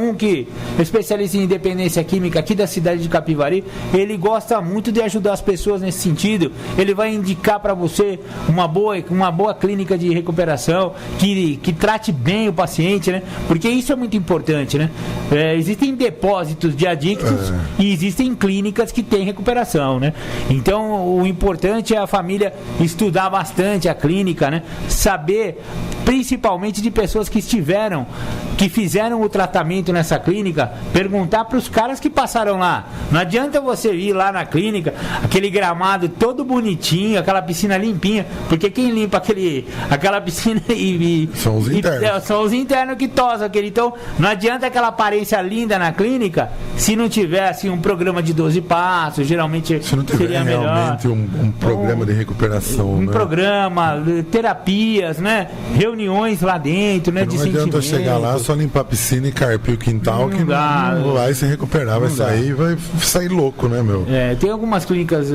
especialista em independência química aqui da cidade de Capivari. Ele gosta muito de ajudar as pessoas nesse sentido. Ele vai indicar para você uma boa clínica de recuperação que trate bem o paciente, né? Porque isso é muito importante, né? Existem depósitos de adictos e existem clínicas que têm recuperação, né? Então o importante é a família estudar bastante a clínica, né? Saber, principalmente de pessoas que fizeram o tratamento nessa clínica, perguntar para os caras que passaram lá. Não adianta você ir lá na clínica, aquele gramado todo bonitinho, aquela piscina limpinha, porque quem limpa aquela piscina são os internos. São os internos que tosam aquele. Então, não adianta aquela aparência linda na clínica se não tivesse um programa de 12 passos, geralmente se não tiver seria realmente melhor. Um programa de recuperação, né? Programa, terapias, né? Reuniões lá dentro, né? Não adianta chegar lá, só limpar a piscina e carpir o quintal, que não vai se recuperar, vai sair louco, né, meu? Tem algumas clínicas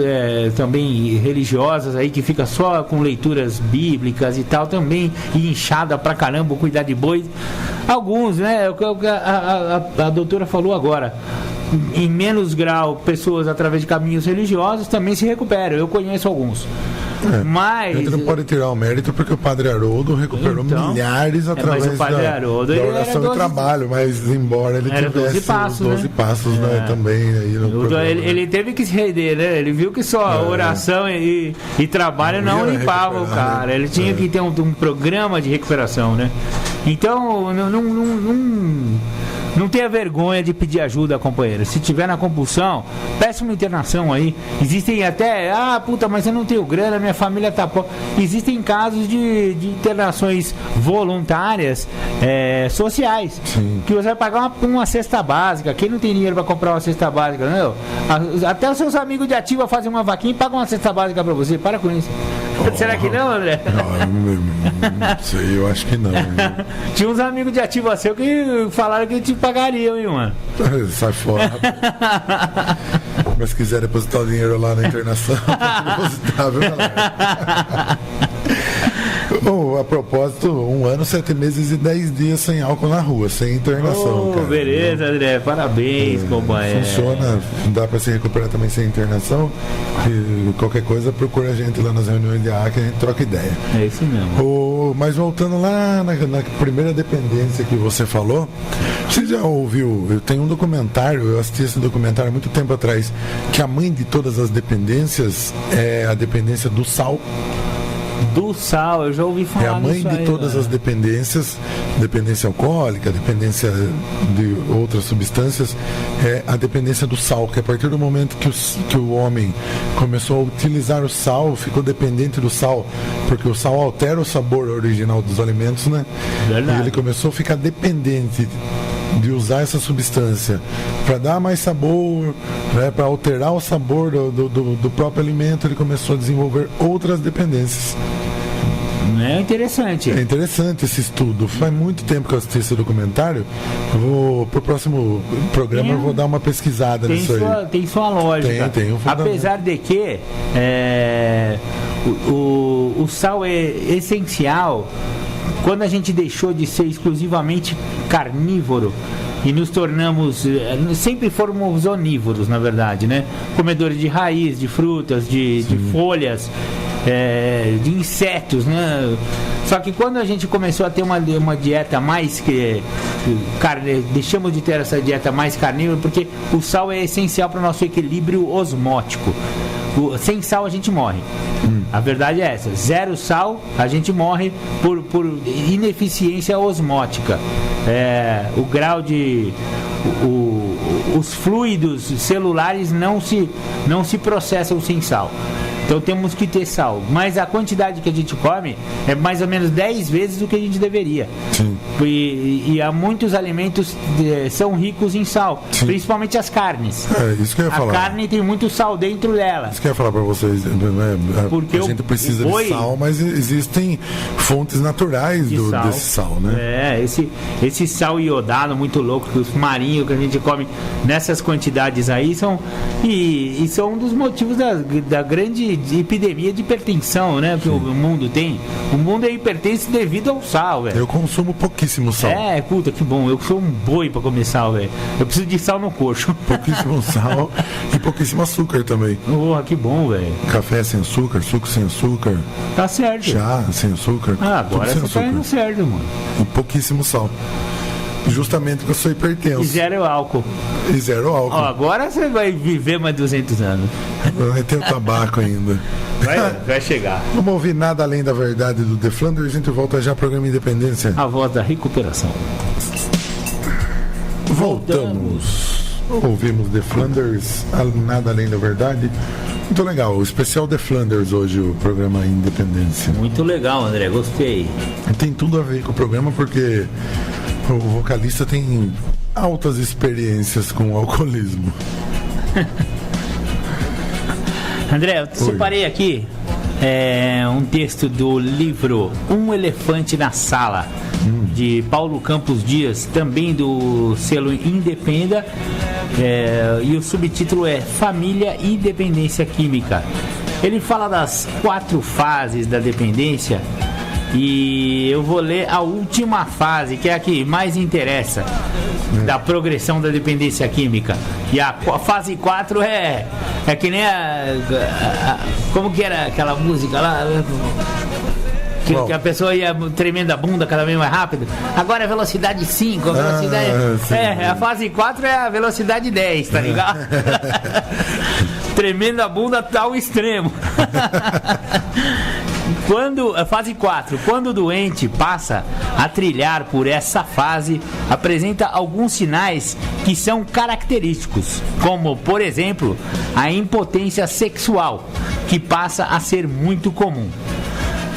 também religiosas aí que fica só com leituras bíblicas e tal, também, e inchada pra caramba, cuidar de boi. Alguns, né? A doutora falou agora. Em menos grau, pessoas através de caminhos religiosos também se recuperam. Eu conheço alguns. Mas a gente não pode tirar o mérito porque o Padre Haroldo recuperou milhares através da oração e trabalho, mas embora ele tivesse 12 passos, né, também aí no ele teve que se render, né? Ele viu que só oração e trabalho não limpava o cara. Ele tinha que ter um programa de recuperação, né? Então, Não tenha vergonha de pedir ajuda, companheiro. Se tiver na compulsão, peça uma internação aí. Existem até, mas eu não tenho grana, minha família tá pobre. Existem casos de internações voluntárias, sociais. Sim. Que você vai pagar uma cesta básica. Quem não tem dinheiro para comprar uma cesta básica, não? Até os seus amigos de ativa fazem uma vaquinha e pagam uma cesta básica para você. Para com isso. Será que não, André? Não sei, eu acho que não. Tinha uns amigos de ativa seu que falaram que te pagariam, hein, mano? Sai fora. Mas se quiser depositar o dinheiro lá na internação, depositar, viu, galera? Bom, a propósito, 1 ano, 7 meses e 10 dias sem álcool na rua, sem internação, cara. Beleza, André, parabéns, companheiro. Funciona, dá pra se recuperar também sem internação. E qualquer coisa, procura a gente lá nas reuniões de AA que a gente troca ideia. É isso mesmo. Mas voltando lá na primeira dependência que você falou, você já ouviu? Eu tenho um documentário, eu assisti esse documentário há muito tempo atrás, que a mãe de todas as dependências é a dependência do sal. Do sal, eu já ouvi falar É a mãe disso de aí, todas né? as dependências, dependência alcoólica, dependência de outras substâncias, é a dependência do sal, que a partir do momento que o homem começou a utilizar o sal, ficou dependente do sal, porque o sal altera o sabor original dos alimentos, né? Verdade. E ele começou a ficar dependente de usar essa substância para dar mais sabor, né, para alterar o sabor do próprio alimento, ele começou a desenvolver outras dependências. É interessante. É interessante esse estudo. Faz muito tempo que eu assisti esse documentário. Pro próximo programa eu vou dar uma pesquisada nisso aí. Tem sua lógica. Tem um fundamento. Apesar de que o sal é essencial. Quando a gente deixou de ser exclusivamente carnívoro e nos tornamos, sempre fomos onívoros, na verdade, né? Comedores de raiz, de frutas, de folhas, de insetos, né? Só que quando a gente começou a ter uma dieta mais deixamos de ter essa dieta mais carnívora, porque o sal é essencial para o nosso equilíbrio osmótico. Sem sal a gente morre. A verdade é essa. 0 sal a gente morre por ineficiência osmótica. O grau de os fluidos celulares não se processam sem sal. Então temos que ter sal. Mas a quantidade que a gente come é mais ou menos 10 vezes o que a gente deveria. Sim. E há muitos alimentos são ricos em sal. Sim. Principalmente as carnes. Isso que eu ia falar. A carne tem muito sal dentro dela. Isso que eu ia falar pra vocês. Porque a gente precisa de sal, mas existem fontes naturais desse sal, né? Esse sal iodado muito louco, que os marinhos que a gente come nessas quantidades aí são um dos motivos da grande epidemia de hipertensão, né? Que o mundo tem. O mundo é hipertenso devido ao sal, velho. Eu consumo pouquíssimo sal. Puta, que bom. Eu sou um boi pra comer sal, velho. Eu preciso de sal no coxo. Pouquíssimo sal e pouquíssimo açúcar também. Porra, que bom, velho. Café sem açúcar, suco sem açúcar. Tá certo. Chá sem açúcar. Agora tudo sem você tá indo certo, mano. E pouquíssimo sal. Justamente porque eu sou hipertenso. E 0 álcool. E 0 álcool. Agora você vai viver mais 200 anos. Vai ter o tabaco ainda. Vai chegar. Vamos ouvir Nada Além da Verdade do The Flanders. A gente volta já ao programa Independência. A voz da recuperação. Voltamos. Ouvimos The Flanders, Nada Além da Verdade. Muito legal. O especial The Flanders hoje, o programa Independência. Muito legal, André. Gostei. Tem tudo a ver com o programa porque o vocalista tem altas experiências com o alcoolismo. André, eu separei aqui um texto do livro Um Elefante na Sala, de Paulo Campos Dias, também do selo Independa, e o subtítulo é Família e Dependência Química. Ele fala das 4 fases da dependência. E eu vou ler a última fase, que é a que mais interessa, da progressão da dependência química. E a fase 4 é que nem como que era aquela música lá? Que a pessoa ia tremendo a bunda cada vez mais rápido. Agora é velocidade 5, a velocidade. A fase 4 é a velocidade 10, tá ligado? Tremendo a bunda tá ao extremo. Fase 4. Quando o doente passa a trilhar por essa fase, apresenta alguns sinais que são característicos, como, por exemplo, a impotência sexual, que passa a ser muito comum.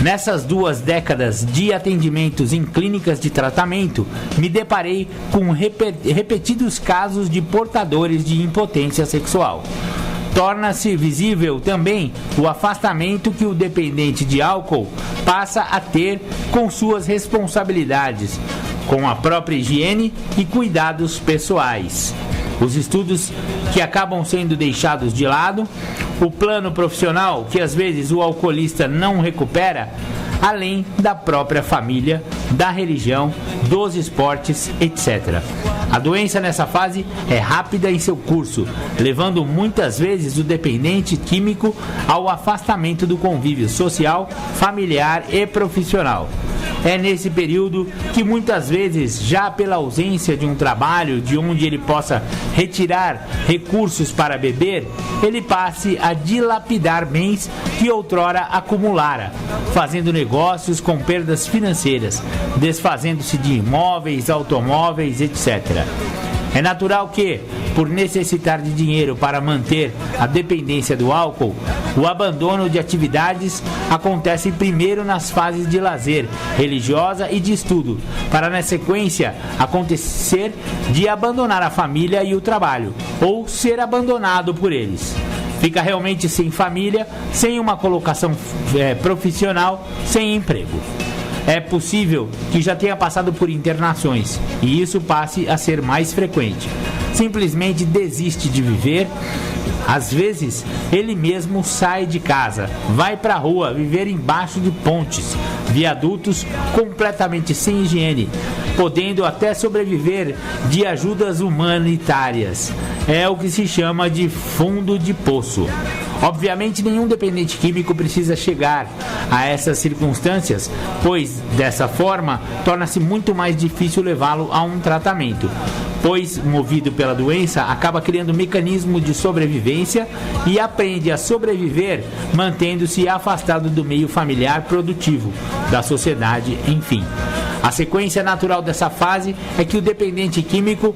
Nessas 2 décadas de atendimentos em clínicas de tratamento, me deparei com repetidos casos de portadores de impotência sexual. Torna-se visível também o afastamento que o dependente de álcool passa a ter com suas responsabilidades, com a própria higiene e cuidados pessoais. Os estudos que acabam sendo deixados de lado, o plano profissional que às vezes o alcoolista não recupera, além da própria família, da religião, dos esportes, etc. A doença nessa fase é rápida em seu curso, levando muitas vezes o dependente químico ao afastamento do convívio social, familiar e profissional. É nesse período que muitas vezes, já pela ausência de um trabalho de onde ele possa retirar recursos para beber, ele passe a dilapidar bens que outrora acumulara, fazendo negócios com perdas financeiras, desfazendo-se de imóveis, automóveis, etc. É natural que, por necessitar de dinheiro para manter a dependência do álcool, o abandono de atividades acontece primeiro nas fases de lazer, religiosa e de estudo, para na sequência acontecer de abandonar a família e o trabalho, ou ser abandonado por eles. Fica realmente sem família, sem uma colocação profissional, sem emprego. É possível que já tenha passado por internações e isso passe a ser mais frequente. Simplesmente desiste de viver. Às vezes, ele mesmo sai de casa, vai pra rua viver embaixo de pontes, viadutos completamente sem higiene, podendo até sobreviver de ajudas humanitárias. É o que se chama de fundo de poço. Obviamente, nenhum dependente químico precisa chegar a essas circunstâncias, pois, dessa forma, torna-se muito mais difícil levá-lo a um tratamento, pois, movido pela doença, acaba criando um mecanismo de sobrevivência e aprende a sobreviver mantendo-se afastado do meio familiar produtivo, da sociedade, enfim. A sequência natural dessa fase é que o dependente químico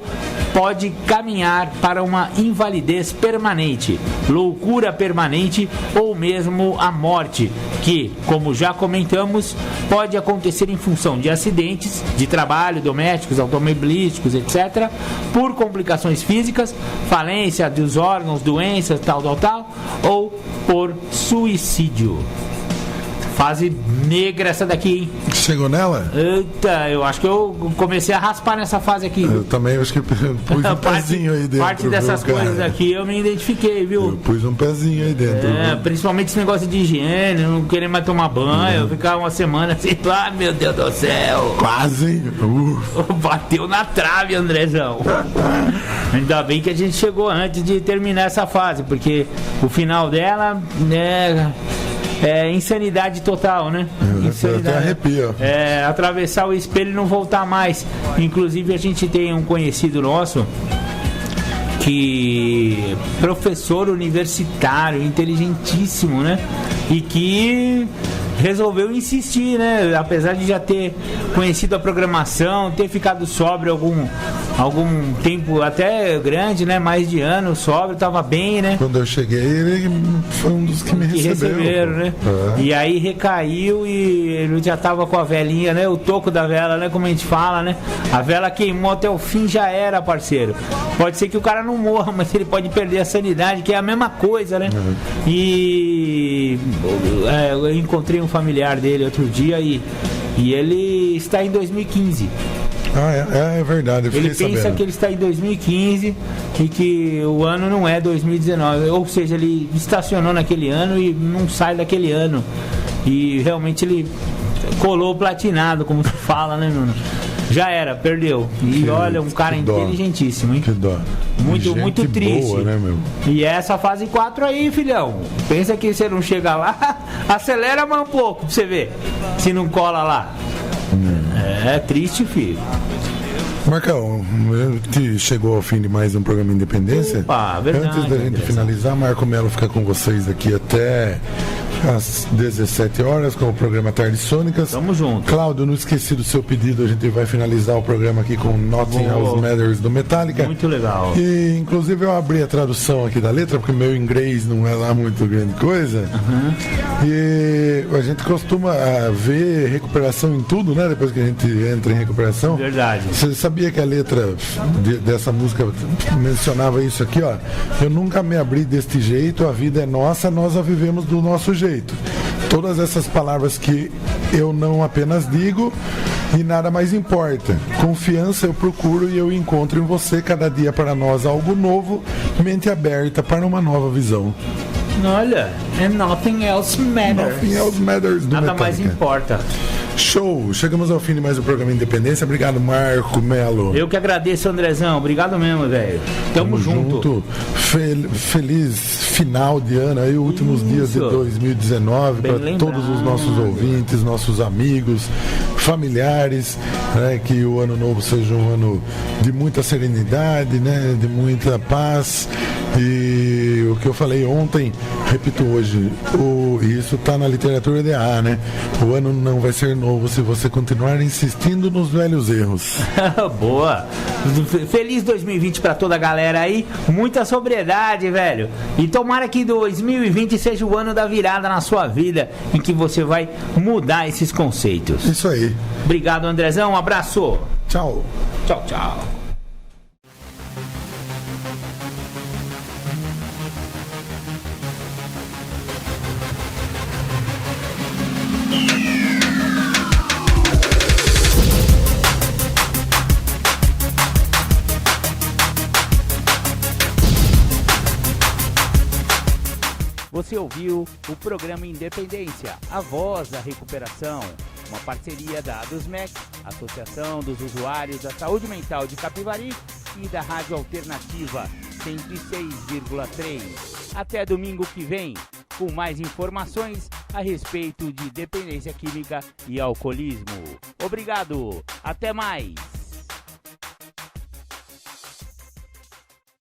pode caminhar para uma invalidez permanente, loucura permanente ou mesmo a morte, que, como já comentamos, pode acontecer em função de acidentes de trabalho, domésticos, automobilísticos, etc., por complicações físicas, falência dos órgãos, doenças, tal, ou por suicídio. Fase negra essa daqui, hein? Chegou nela? Eita, eu acho que eu comecei a raspar nessa fase aqui. Eu também acho que pus um pezinho aí dentro. Parte dessas coisas aqui eu me identifiquei, viu? Eu pus um pezinho aí dentro. Principalmente esse negócio de higiene, não querer mais tomar banho, ficar uma semana assim, lá, meu Deus do céu. Quase. Bateu na trave, Andrezão. Ainda bem que a gente chegou antes de terminar essa fase, porque o final dela, né... É insanidade total, né? Insanidade. Até arrepio. Atravessar o espelho e não voltar mais. Inclusive a gente tem um conhecido nosso que professor universitário, inteligentíssimo, né? E que resolveu insistir, né? Apesar de já ter conhecido a programação, ter ficado sóbrio algum tempo até grande, né? Mais de ano sóbrio, tava bem, né? Quando eu cheguei, ele foi um dos que me receberam, né? E aí recaiu e ele já tava com a velinha, né? O toco da vela, né? Como a gente fala, né? A vela queimou até o fim, já era, parceiro. Pode ser que o cara não morra, mas ele pode perder a sanidade, que é a mesma coisa, né? E eu encontrei um familiar dele outro dia e ele está em 2015. É verdade, eu fiquei ele pensa sabendo. Que ele está em 2015 e que o ano não é 2019, ou seja, ele estacionou naquele ano e não sai daquele ano, e realmente ele colou platinado, como se fala, né, Nuno? Já era, perdeu. E olha, um cara inteligentíssimo, hein? Que dó. Muito triste. Boa, né, meu? E essa fase 4 aí, filhão. Pensa que você não chega lá, acelera mais um pouco pra você ver se não cola lá. É triste, filho. Marcão, que chegou ao fim de mais um programa Independência. Opa, verdade, antes da gente finalizar, Marco Melo fica com vocês aqui até às 17 horas com o programa Tardes Sônicas. Tamo junto. Cláudio, não esqueci do seu pedido, a gente vai finalizar o programa aqui com Nothing Else Matters do Metallica. Muito legal. E inclusive eu abri a tradução aqui da letra, porque meu inglês não é lá muito grande coisa. E a gente costuma ver recuperação em tudo, né? Depois que a gente entra em recuperação. Verdade. Você sabia que a letra dessa música mencionava isso aqui, ó? Eu nunca me abri deste jeito, a vida é nossa, nós a vivemos do nosso jeito. Todas essas palavras que eu não apenas digo e nada mais importa. Confiança eu procuro e eu encontro em você cada dia para nós algo novo, mente aberta para uma nova visão. Olha, and nothing else matters. Nothing else matters do Nada Metallica. mais importa. Show! Chegamos ao fim de mais um programa Independência. Obrigado, Marco Melo. Eu que agradeço, Andrezão. Obrigado mesmo, velho. Tamo junto. Feliz final de ano aí, últimos dias de 2019 para todos os nossos ouvintes, nossos amigos, familiares, né, que o ano novo seja um ano de muita serenidade, né, de muita paz. E o que eu falei ontem, repito hoje, isso está na literatura DA, né? O ano não vai ser novo se você continuar insistindo nos velhos erros. Boa! Feliz 2020 para toda a galera aí, muita sobriedade, velho. E tomara que 2020 seja o ano da virada na sua vida, em que você vai mudar esses conceitos. Isso aí. Obrigado, Andrezão. Um abraço. Tchau. Tchau, tchau. Você ouviu o programa Independência, a voz da recuperação, uma parceria da ADUSMEC, Associação dos Usuários da Saúde Mental de Capivari, e da Rádio Alternativa 106,3. Até domingo que vem, com mais informações a respeito de dependência química e alcoolismo. Obrigado, até mais!